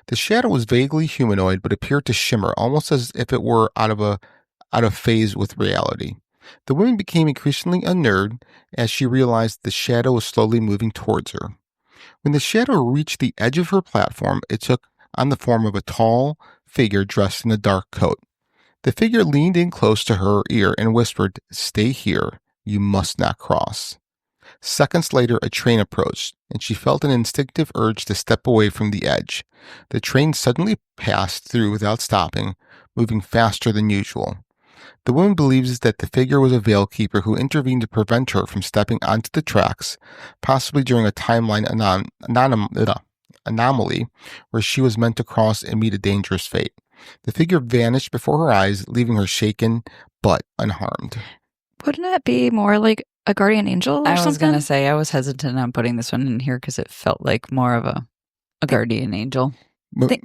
The shadow was vaguely humanoid, but appeared to shimmer, almost as if it were out of phase with reality. The woman became increasingly unnerved as she realized the shadow was slowly moving towards her. When the shadow reached the edge of her platform, it took on the form of a tall figure dressed in a dark coat. The figure leaned in close to her ear and whispered, "Stay here. You must not cross." Seconds later, a train approached, and she felt an instinctive urge to step away from the edge. The train suddenly passed through without stopping, moving faster than usual. The woman believes that the figure was a Veil Keeper who intervened to prevent her from stepping onto the tracks, possibly during a timeline anomaly where she was meant to cross and meet a dangerous fate. The figure vanished before her eyes, leaving her shaken but unharmed. Wouldn't it be more like a guardian angel or I something? was going to say, I was hesitant on putting this one in here because it felt like more of a guardian angel.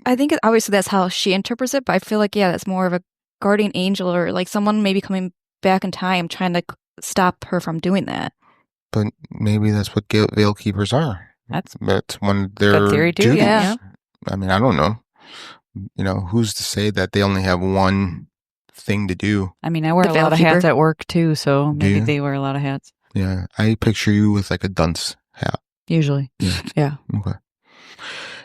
I think obviously that's how she interprets it, but I feel like, yeah, that's more of a guardian angel or like someone maybe coming back in time trying to stop her from doing that. But maybe that's what Veil Keepers are. That's one of their theory too, duties. yeah. I mean, I don't know. You know, who's to say that they only have one thing to do? I mean, I wear a lot of hats at work too, so maybe they wear a lot of hats. Yeah, I picture you with like a dunce hat. Usually. Yeah. Okay.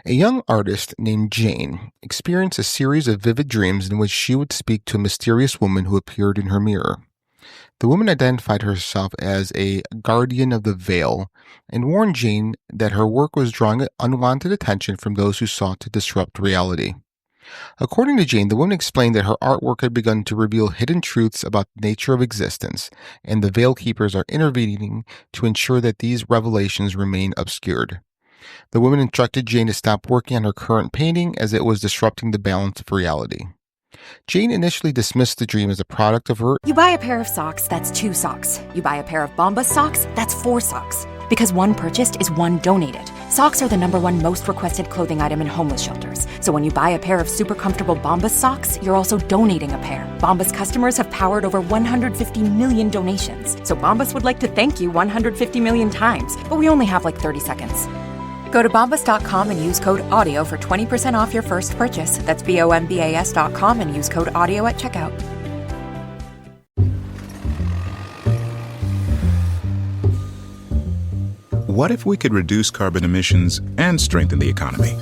A young artist named Jane experienced a series of vivid dreams in which she would speak to a mysterious woman who appeared in her mirror. The woman identified herself as a guardian of the veil and warned Jane that her work was drawing unwanted attention from those who sought to disrupt reality. According to Jane, the woman explained that her artwork had begun to reveal hidden truths about the nature of existence, and the Veil Keepers are intervening to ensure that these revelations remain obscured. The woman instructed Jane to stop working on her current painting as it was disrupting the balance of reality. Jane initially dismissed the dream as a product of her... You buy a pair of socks, that's 2 socks. You buy a pair of Bombas socks, that's 4 socks. Because one purchased is one donated. Socks are the #1 most requested clothing item in homeless shelters. So when you buy a pair of super comfortable Bombas socks, you're also donating a pair. Bombas customers have powered over 150 million donations. So Bombas would like to thank you 150 million times. But we only have like 30 seconds. Go to bombas.com and use code AUDIO for 20% off your first purchase. That's BOMBAS.com and use code AUDIO at checkout. What if we could reduce carbon emissions and strengthen the economy?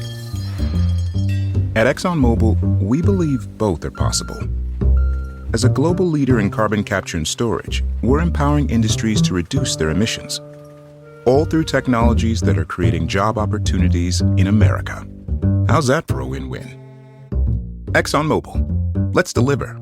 At ExxonMobil, we believe both are possible. As a global leader in carbon capture and storage, we're empowering industries to reduce their emissions, all through technologies that are creating job opportunities in America. How's that for a win-win? ExxonMobil. Let's deliver.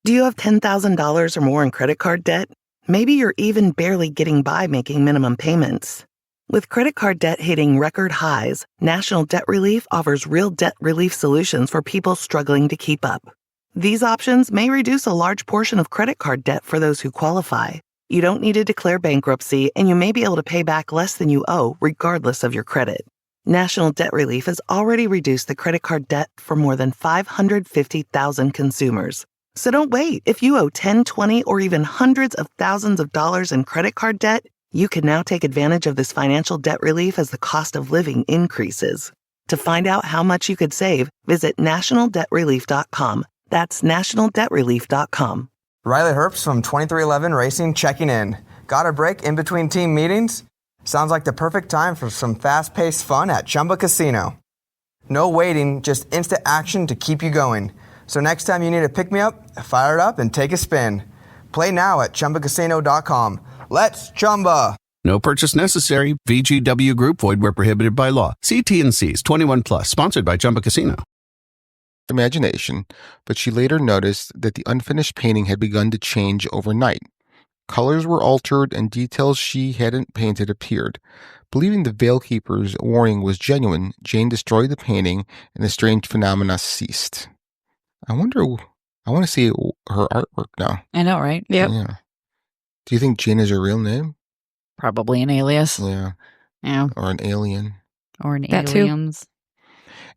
Do you have $10,000 or more in credit card debt? Maybe you're even barely getting by making minimum payments. With credit card debt hitting record highs, National Debt Relief offers real debt relief solutions for people struggling to keep up. These options may reduce a large portion of credit card debt for those who qualify. You don't need to declare bankruptcy, and you may be able to pay back less than you owe, regardless of your credit. National Debt Relief has already reduced the credit card debt for more than 550,000 consumers. So don't wait. If you owe 10, 20, or even hundreds of thousands of dollars in credit card debt, you can now take advantage of this financial debt relief as the cost of living increases. To find out how much you could save, visit nationaldebtrelief.com. That's nationaldebtrelief.com. Riley Herbst from 2311 Racing checking in. Got a break in between team meetings? Sounds like the perfect time for some fast-paced fun at Chumba Casino. No waiting, just instant action to keep you going. So next time you need a pick-me-up, fire it up and take a spin. Play now at ChumbaCasino.com. Let's Chumba! No purchase necessary. VGW Group. Void where prohibited by law. See T&Cs. 21 plus. Sponsored by Chumba Casino. Imagination, but she later noticed that the unfinished painting had begun to change overnight. Colors were altered and details she hadn't painted appeared. Believing the Veilkeeper's warning was genuine, Jane destroyed the painting and the strange phenomena ceased. I want to see her artwork now. I know, right? Yep. Yeah. Do you think Jane is her real name? Probably an alias. Yeah. Yeah. Or an alien. Or an That too. aliens.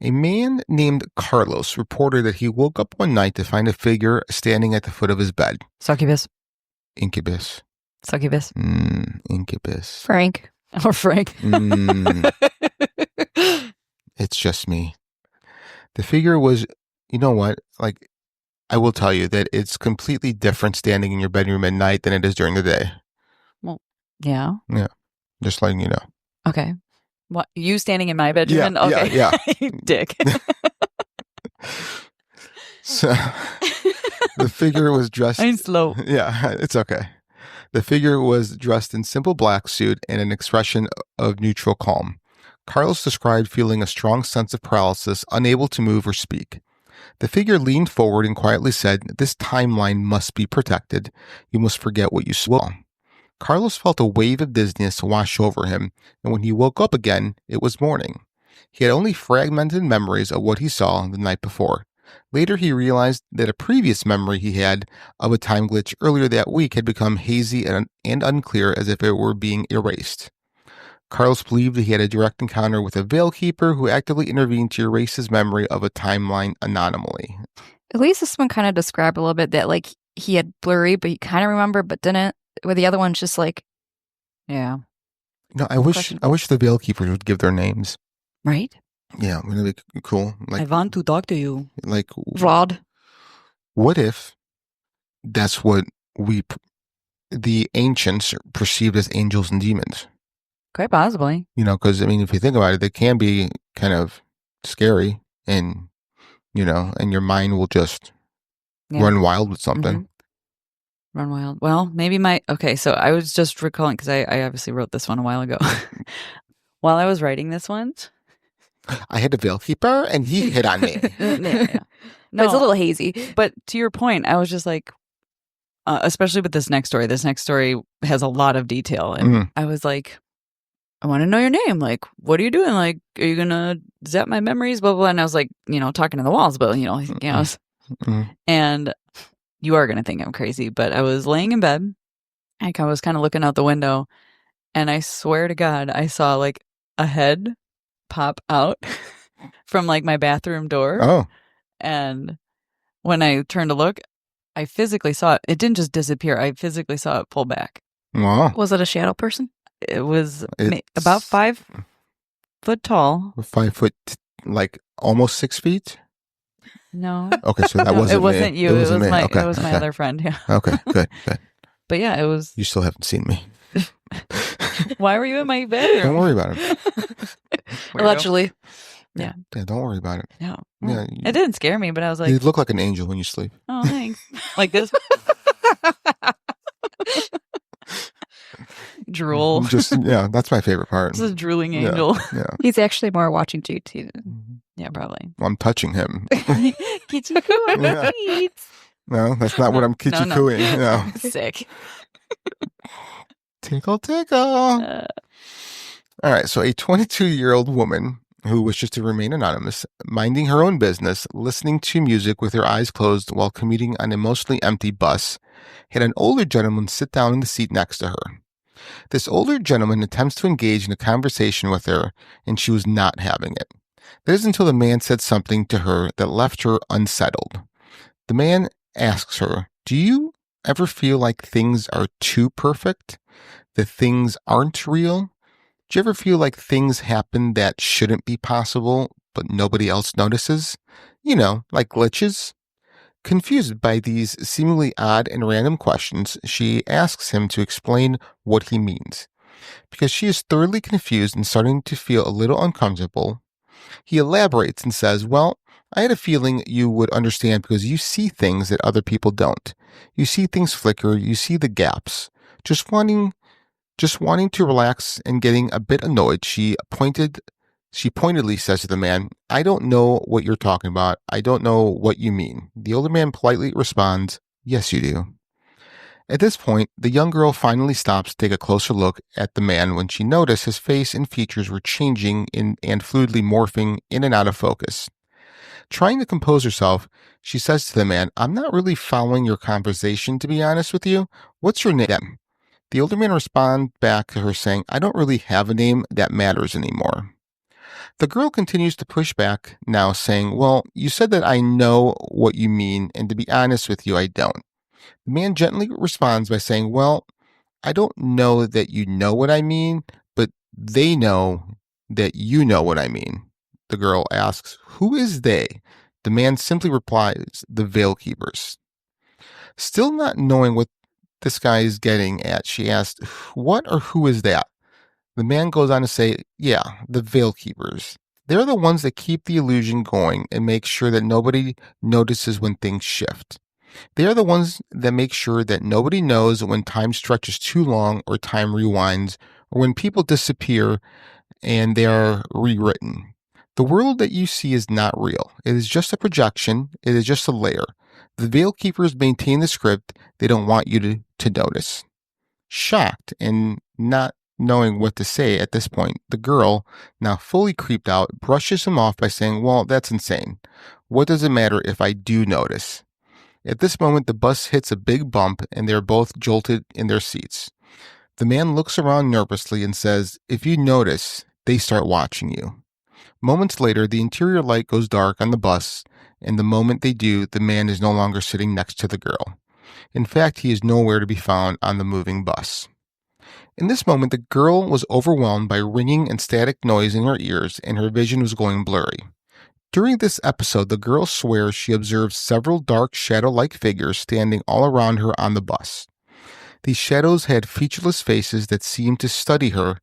A man named Carlos reported that he woke up one night to find a figure standing at the foot of his bed. Succubus. Incubus. Succubus. Incubus. Frank. Or Frank. It's just me. The figure was, you know what? Like, I will tell you that it's completely different standing in your bedroom at night than it is during the day. Well, yeah. Yeah. Just letting you know. Okay. What, you standing in my bedroom? Yeah, Okay. yeah. You dick. So the figure was dressed. I'm slow. Yeah, it's okay. The figure was dressed in simple black suit and an expression of neutral calm. Carlos described feeling a strong sense of paralysis, unable to move or speak. The figure leaned forward and quietly said, "This timeline must be protected. You must forget what you saw." Carlos felt a wave of dizziness wash over him, and when he woke up again, it was morning. He had only fragmented memories of what he saw the night before. Later, he realized that a previous memory he had of a time glitch earlier that week had become hazy and unclear, as if it were being erased. Carlos believed that he had a direct encounter with a Veilkeeper who actively intervened to erase his memory of a timeline anomaly. At least this one kind of described a little bit that, like, he had blurry, but he kind of remembered, but didn't. Where the other one's just like, yeah. No, I wish the Veilkeepers would give their names. Right? Yeah, wouldn't it be cool? I want to talk to you. Like, Rod. What if that's what the ancients perceived as angels and demons? Quite possibly. You know, because, I mean, if you think about it, they can be kind of scary and, you know, and your mind will just run wild with something. Mm-hmm. Run wild. Well, maybe okay, so I was just recalling, because I obviously wrote this one a while ago. While I was writing this one, I had a Veilkeeper and he hit on me. Yeah. No, it's a little hazy. But to your point, I was just like, especially with this next story has a lot of detail. And I was like, I want to know your name. Like, what are you doing? Like, are you going to zap my memories? Blah, blah, blah. And I was like, you know, talking to the walls, but, you know, and you are going to think I'm crazy, but I was laying in bed. I was kind of looking out the window, and I swear to God, I saw like a head pop out from like my bathroom door. Oh. And when I turned to look, I physically saw it. It didn't just disappear. I physically saw it pull back. Wow. Was it a shadow person? It was about 5 foot tall. 5 foot, like almost 6 feet? No. Okay, so that wasn't it wasn't me. you. It was me. my Okay, it was my other friend. Yeah. Okay, good. But yeah, it was. You still haven't seen me. Why were you in my bedroom? Don't worry about it. Allegedly. Yeah. Yeah, don't worry about it. Yeah. Yeah, It didn't scare me, but I was like, you look like an angel when you sleep. oh, thanks. Like this. Drool. That's my favorite part. This is a drooling angel. Yeah. He's actually more watching GT. Yeah, probably. I'm touching him. Kichikoo. Yeah. No, that's not what I'm kichikooing. No. Sick. Tickle, tickle. All right, so a 22-year-old woman who wishes to remain anonymous, minding her own business, listening to music with her eyes closed while commuting on a mostly empty bus, had an older gentleman sit down in the seat next to her. This older gentleman attempts to engage in a conversation with her, and she was not having it. That is until the man said something to her that left her unsettled. The man asks her, "Do you ever feel like things are too perfect? That things aren't real? Do you ever feel like things happen that shouldn't be possible, but nobody else notices? You know, like glitches?" Confused by these seemingly odd and random questions, she asks him to explain what he means. Because she is thoroughly confused and starting to feel a little uncomfortable, he elaborates and says, well, I had a feeling you would understand because you see things that other people don't. You see things flicker, you see the gaps. Just wanting to relax and getting a bit annoyed, she pointedly says to the man, I don't know what you're talking about. I don't know what you mean. The older man politely responds, yes, you do. At this point, the young girl finally stops to take a closer look at the man when she noticed his face and features were changing and fluidly morphing in and out of focus. Trying to compose herself, she says to the man, I'm not really following your conversation, to be honest with you. What's your name? The older man responds back to her saying, I don't really have a name that matters anymore. The girl continues to push back, now saying, well, you said that I know what you mean, and to be honest with you, I don't. The man gently responds by saying, well, I don't know that you know what I mean, but they know that you know what I mean. The girl asks, who is they? The man simply replies, the Veil Keepers. Still not knowing what this guy is getting at, she asks, what or who is that? The man goes on to say, yeah, the Veil Keepers. They're the ones that keep the illusion going and make sure that nobody notices when things shift. They are the ones that make sure that nobody knows when time stretches too long or time rewinds or when people disappear and they are rewritten. The world that you see is not real. It is just a projection. It is just a layer. The Veil Keepers maintain the script. They don't want you to notice. Shocked and not knowing what to say at this point, the girl, now fully creeped out, brushes him off by saying, well, that's insane. What does it matter if I do notice? At this moment, the bus hits a big bump and they're both jolted in their seats. The man looks around nervously and says, if you notice, they start watching you. Moments later, the interior light goes dark on the bus, and the moment they do, the man is no longer sitting next to the girl. In fact, he is nowhere to be found on the moving bus. In this moment, the girl was overwhelmed by ringing and static noise in her ears, and her vision was going blurry. During this episode, the girl swears she observed several dark shadow-like figures standing all around her on the bus. These shadows had featureless faces that seemed to study her,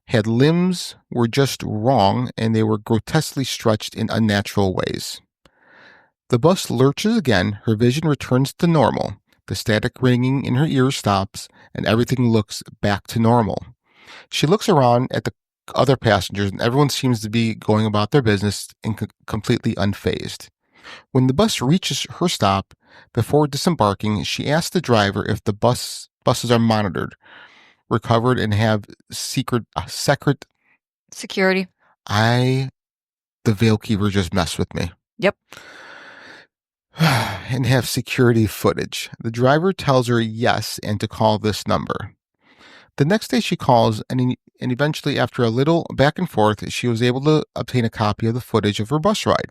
had limbs were just wrong, and they were grotesquely stretched in unnatural ways. The bus lurches again, her vision returns to normal. The static ringing in her ears stops, and everything looks back to normal. She looks around at the other passengers, and everyone seems to be going about their business and completely unfazed. When the bus reaches her stop, before disembarking, she asks the driver if the buses are monitored, recovered, and have secret security. The Veil Keeper just messed with me. Yep. And have security footage. The driver tells her yes and to call this number. The next day she calls, and eventually, after a little back and forth, she was able to obtain a copy of the footage of her bus ride.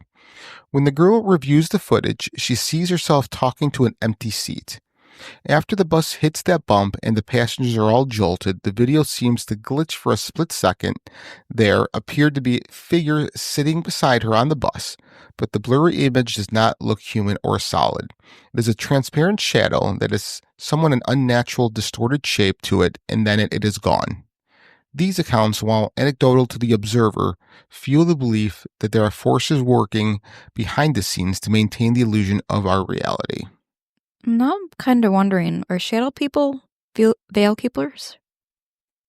When the girl reviews the footage, she sees herself talking to an empty seat. After the bus hits that bump and the passengers are all jolted, the video seems to glitch for a split second. There appeared to be a figure sitting beside her on the bus, but the blurry image does not look human or solid. It is a transparent shadow that is somewhat an unnatural, distorted shape to it, and then it is gone. These accounts, while anecdotal to the observer, fuel the belief that there are forces working behind the scenes to maintain the illusion of our reality. Now I'm kind of wondering, are shadow people veil keepers?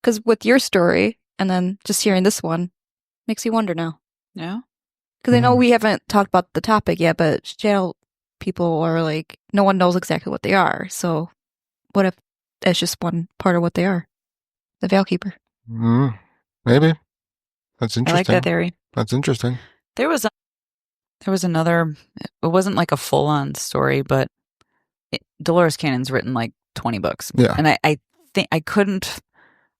Because with your story, and then just hearing this one, makes you wonder now. Yeah? Because I know we haven't talked about the topic yet, but shadow people are like, no one knows exactly what they are. So what if that's just one part of what they are? The veil keeper. Maybe. That's interesting. I like that theory. That's interesting. There was another, it wasn't like a full-on story, but Dolores Cannon's written like 20 books. Yeah. And I think I couldn't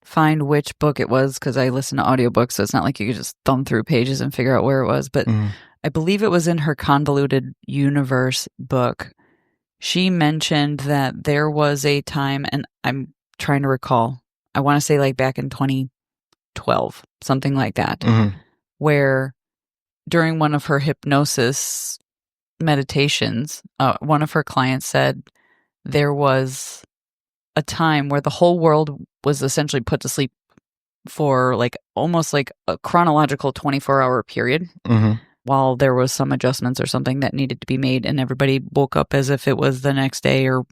find which book it was because I listen to audiobooks, so it's not like you could just thumb through pages and figure out where it was. But I believe it was in her Convoluted Universe book. She mentioned that there was a time, and I'm trying to recall, I want to say like back in 2012, something like that, where during one of her hypnosis meditations. One of her clients said there was a time where the whole world was essentially put to sleep for like almost like a chronological 24-hour period, while there was some adjustments or something that needed to be made, and everybody woke up as if it was the next day or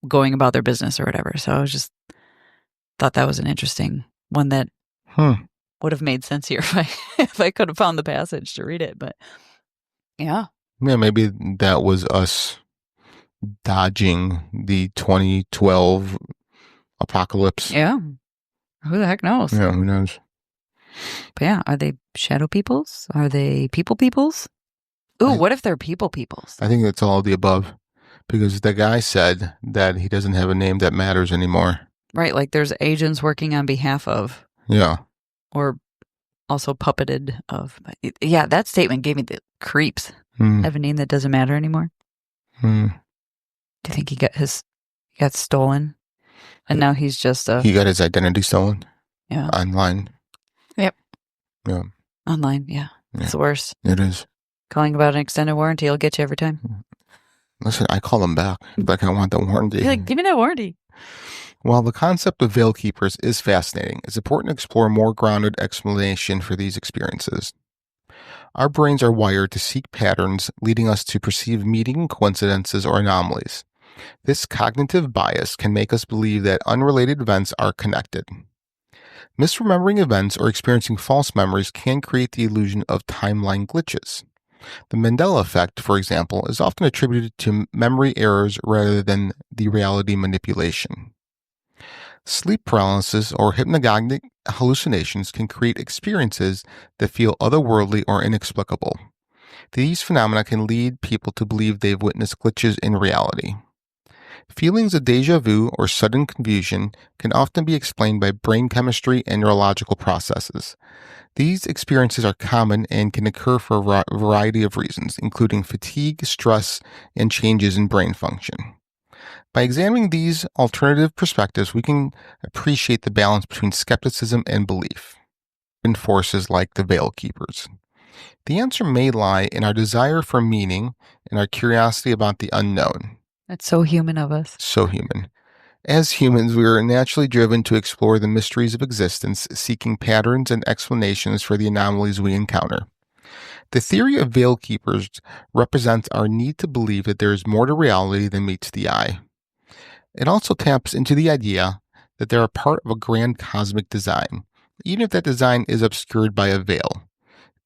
going about their business or whatever. So I was just thought that was an interesting one that would have made sense here if I could have found the passage to read it. But yeah, maybe that was us dodging the 2012 apocalypse. Yeah. Who the heck knows? Yeah, who knows? But yeah, are they shadow peoples? Are they peoples? Ooh, what if they're peoples? I think it's all of the above, because the guy said that he doesn't have a name that matters anymore. Right, like there's agents working on behalf of. Yeah. Or also puppeted of. Yeah, that statement gave me the creeps. Have a name that doesn't matter anymore. Do you think he got stolen? And now he's just he got his identity stolen. Yeah. Online. Yep. Yeah. Online, yeah. It's the worst. It is. Calling about an extended warranty will get you every time. Listen, I call them back. Like, I want the warranty. You're like, give me that warranty. While the concept of veil keepers is fascinating, it's important to explore a more grounded explanation for these experiences. Our brains are wired to seek patterns, leading us to perceive meaning, coincidences, or anomalies. This cognitive bias can make us believe that unrelated events are connected. Misremembering events or experiencing false memories can create the illusion of timeline glitches. The Mandela effect, for example, is often attributed to memory errors rather than the reality manipulation. Sleep paralysis or hypnagogic hallucinations can create experiences that feel otherworldly or inexplicable. These phenomena can lead people to believe they've witnessed glitches in reality. Feelings of deja vu or sudden confusion can often be explained by brain chemistry and neurological processes. These experiences are common and can occur for a variety of reasons, including fatigue, stress, and changes in brain function. By examining these alternative perspectives, we can appreciate the balance between skepticism and belief in forces like the veil keepers. The answer may lie in our desire for meaning and our curiosity about the unknown. That's so human of us. So human. As humans, we are naturally driven to explore the mysteries of existence, seeking patterns and explanations for the anomalies we encounter. The theory of veil keepers represents our need to believe that there is more to reality than meets the eye. It also taps into the idea that they are part of a grand cosmic design, even if that design is obscured by a veil.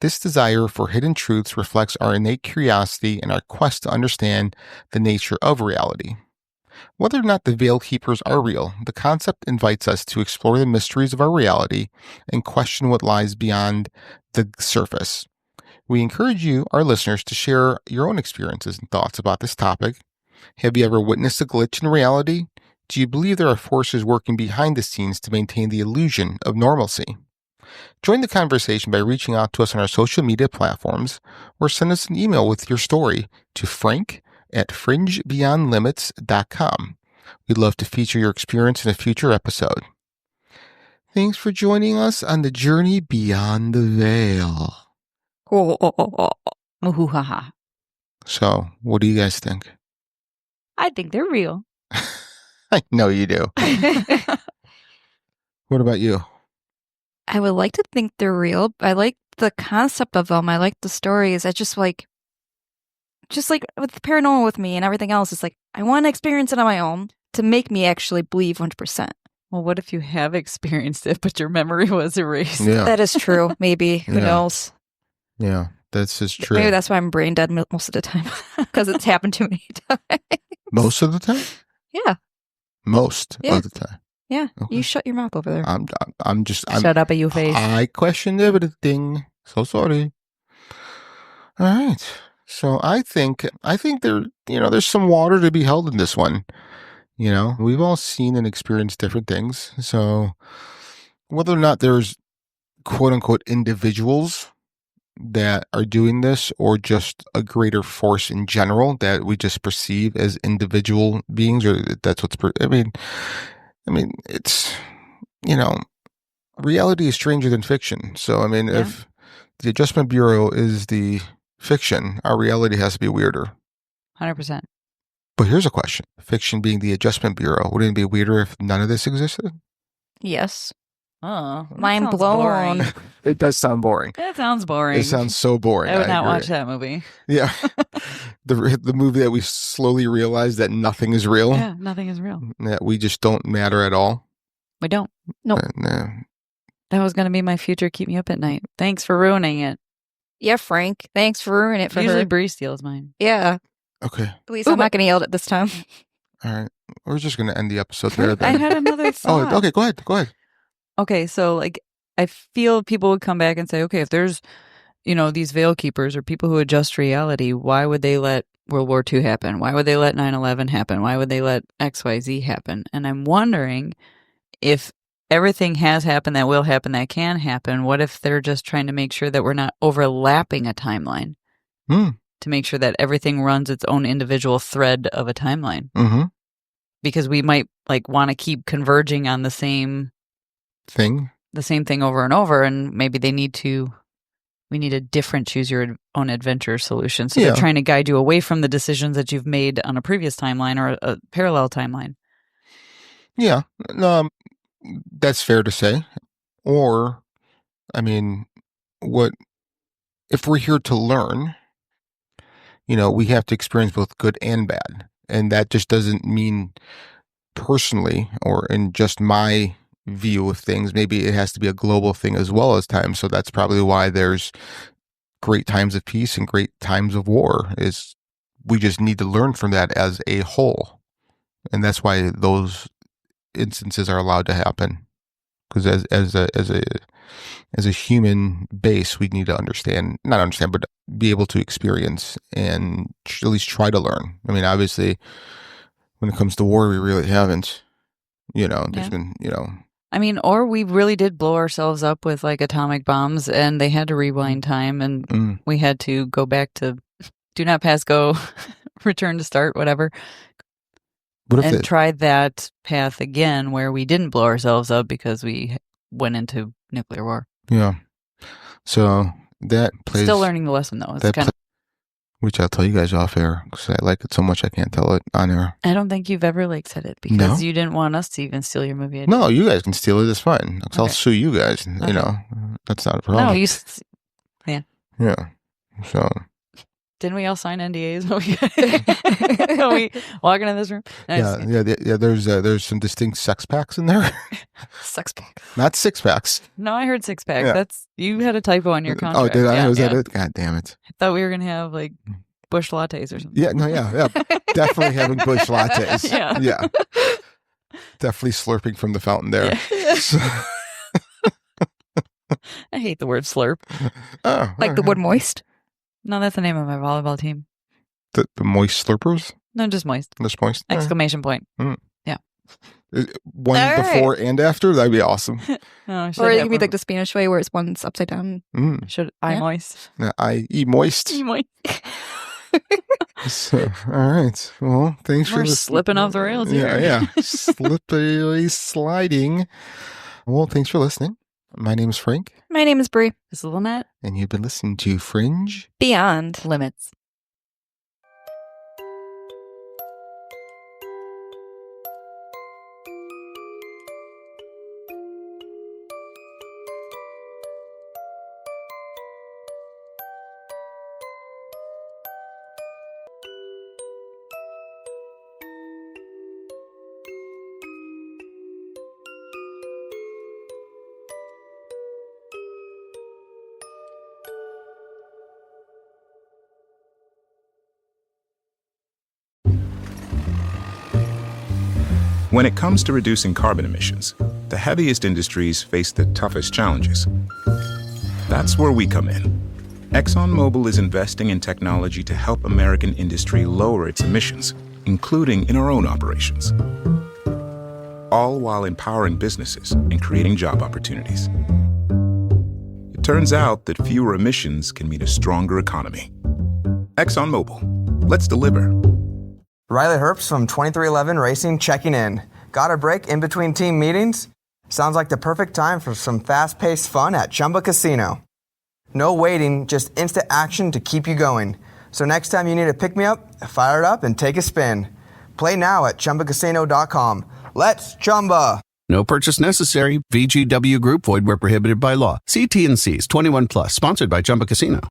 This desire for hidden truths reflects our innate curiosity and our quest to understand the nature of reality. Whether or not the veil keepers are real, the concept invites us to explore the mysteries of our reality and question what lies beyond the surface. We encourage you, our listeners, to share your own experiences and thoughts about this topic. Have you ever witnessed a glitch in reality? Do you believe there are forces working behind the scenes to maintain the illusion of normalcy? Join the conversation by reaching out to us on our social media platforms or send us an email with your story to frank@fringebeyondlimits.com. We'd love to feature your experience in a future episode. Thanks for joining us on the journey beyond the veil. So, what do you guys think? I think they're real. I know you do. What about you? I would like to think they're real. I like the concept of them. I like the stories. I just like with the paranormal with me and everything else, it's like I want to experience it on my own to make me actually believe 100%. Well, what if you have experienced it, but your memory was erased? Yeah. That is true. Maybe. Who knows? Yeah, that's just true. Maybe that's why I'm brain dead most of the time, because it's happened too many times. Most of the time? Yeah. Most of the time. Yeah. Okay. You shut your mouth over there. I'm shut up at your face. I questioned everything. So sorry. All right. So I think there, there's some water to be held in this one. We've all seen and experienced different things. So whether or not there's quote unquote individuals that are doing this or just a greater force in general that we just perceive as individual beings, or that's what's, I mean, it's, reality is stranger than fiction. So, if the Adjustment Bureau is the fiction, our reality has to be weirder. 100%. But here's a question. Fiction being the Adjustment Bureau, wouldn't it be weirder if none of this existed? Yes. Oh, Mind blown. It does sound boring. That sounds boring. It sounds so boring. I would not agree. watch that movie. Yeah. The movie that we slowly realize that nothing is real. Yeah, nothing is real. That we just don't matter at all. We don't. Nope. No. That was going to be my future keep me up at night. Thanks for ruining it. Yeah, Frank. Thanks for ruining it for Usually her. Brie steals mine. Yeah. Okay. At least I'm not going to yell at it this time. All right. We're just going to end the episode there then. I had another thought. Oh, okay. Go ahead. Okay, so like I feel people would come back and say, okay, if there's, these veil keepers or people who adjust reality, why would they let World War II happen? Why would they let 9/11 happen? Why would they let XYZ happen? And I'm wondering if everything has happened that will happen, that can happen, what if they're just trying to make sure that we're not overlapping a timeline? To make sure that everything runs its own individual thread of a timeline. Mm-hmm. Because we might want to keep converging on the same thing over and over, and maybe we need a different choose your own adventure solution. So they're trying to guide you away from the decisions that you've made on a previous timeline or a parallel timeline. Yeah. That's fair to say. Or, if we're here to learn, we have to experience both good and bad. And that just doesn't mean personally or in just my view of things. Maybe it has to be a global thing as well as time. So that's probably why there's great times of peace and great times of war. Is we just need to learn from that as a whole. And that's why those instances are allowed to happen. Because as a human base, we need to not understand, but be able to experience and at least try to learn. Obviously, when it comes to war, we really haven't. There's been, or we really did blow ourselves up with atomic bombs, and they had to rewind time, and we had to go back to do not pass go, return to start, whatever. And try that path again where we didn't blow ourselves up because we went into nuclear war. Yeah. So that plays... Still learning the lesson, though. Which I'll tell you guys off air because I like it so much I can't tell it on air. I don't think you've ever said it because you didn't want us to even steal your movie idea. No, you guys can steal it. It's fine. Okay. I'll sue you guys. Okay. That's not a problem. No, Yeah. So... Didn't we all sign NDAs when we walk into this room? Yeah. There's some distinct sex packs in there. Sex packs, not six packs. No, I heard six packs. Yeah. You had a typo on your contract. Oh, did I? Was that it? God damn it! I thought we were gonna have bush lattes or something. Yeah, definitely having bush lattes. Yeah. Definitely slurping from the fountain there. Yeah. So. I hate the word slurp. Oh, the word moist. No, that's the name of my volleyball team. The Moist Slurpers? No, just Moist. Just Moist? Exclamation point. Yeah. One before and after? That'd be awesome. Or it could be the Spanish way where it's one's upside down. I moist? Yeah, I E moist. E moist. So, all right. Well, thanks for slipping off the rails here. Yeah. Slippery sliding. Well, thanks for listening. My name is Frank. My name is Brie. This is Lynette. And you've been listening to Fringe Beyond Limits. When it comes to reducing carbon emissions, the heaviest industries face the toughest challenges. That's where we come in. ExxonMobil is investing in technology to help American industry lower its emissions, including in our own operations, all while empowering businesses and creating job opportunities. It turns out that fewer emissions can mean a stronger economy. ExxonMobil, let's deliver. Riley Herbst from 2311 Racing checking in. Got a break in between team meetings? Sounds like the perfect time for some fast-paced fun at Chumba Casino. No waiting, just instant action to keep you going. So next time you need a pick-me-up, fire it up and take a spin. Play now at ChumbaCasino.com. Let's Chumba! No purchase necessary. VGW Group. Void where prohibited by law. See T&Cs. 21 plus. Sponsored by Chumba Casino.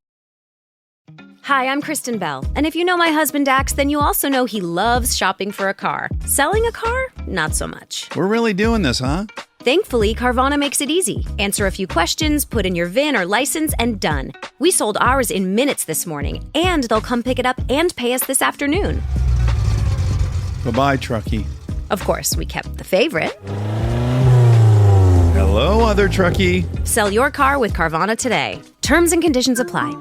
Hi, I'm Kristen Bell. And if you know my husband Dax, then you also know he loves shopping for a car. Selling a car? Not so much. We're really doing this, huh? Thankfully, Carvana makes it easy. Answer a few questions, put in your VIN or license, and done. We sold ours in minutes this morning, and they'll come pick it up and pay us this afternoon. Bye-bye, truckie. Of course, we kept the favorite. Hello, other truckie. Sell your car with Carvana today. Terms and conditions apply.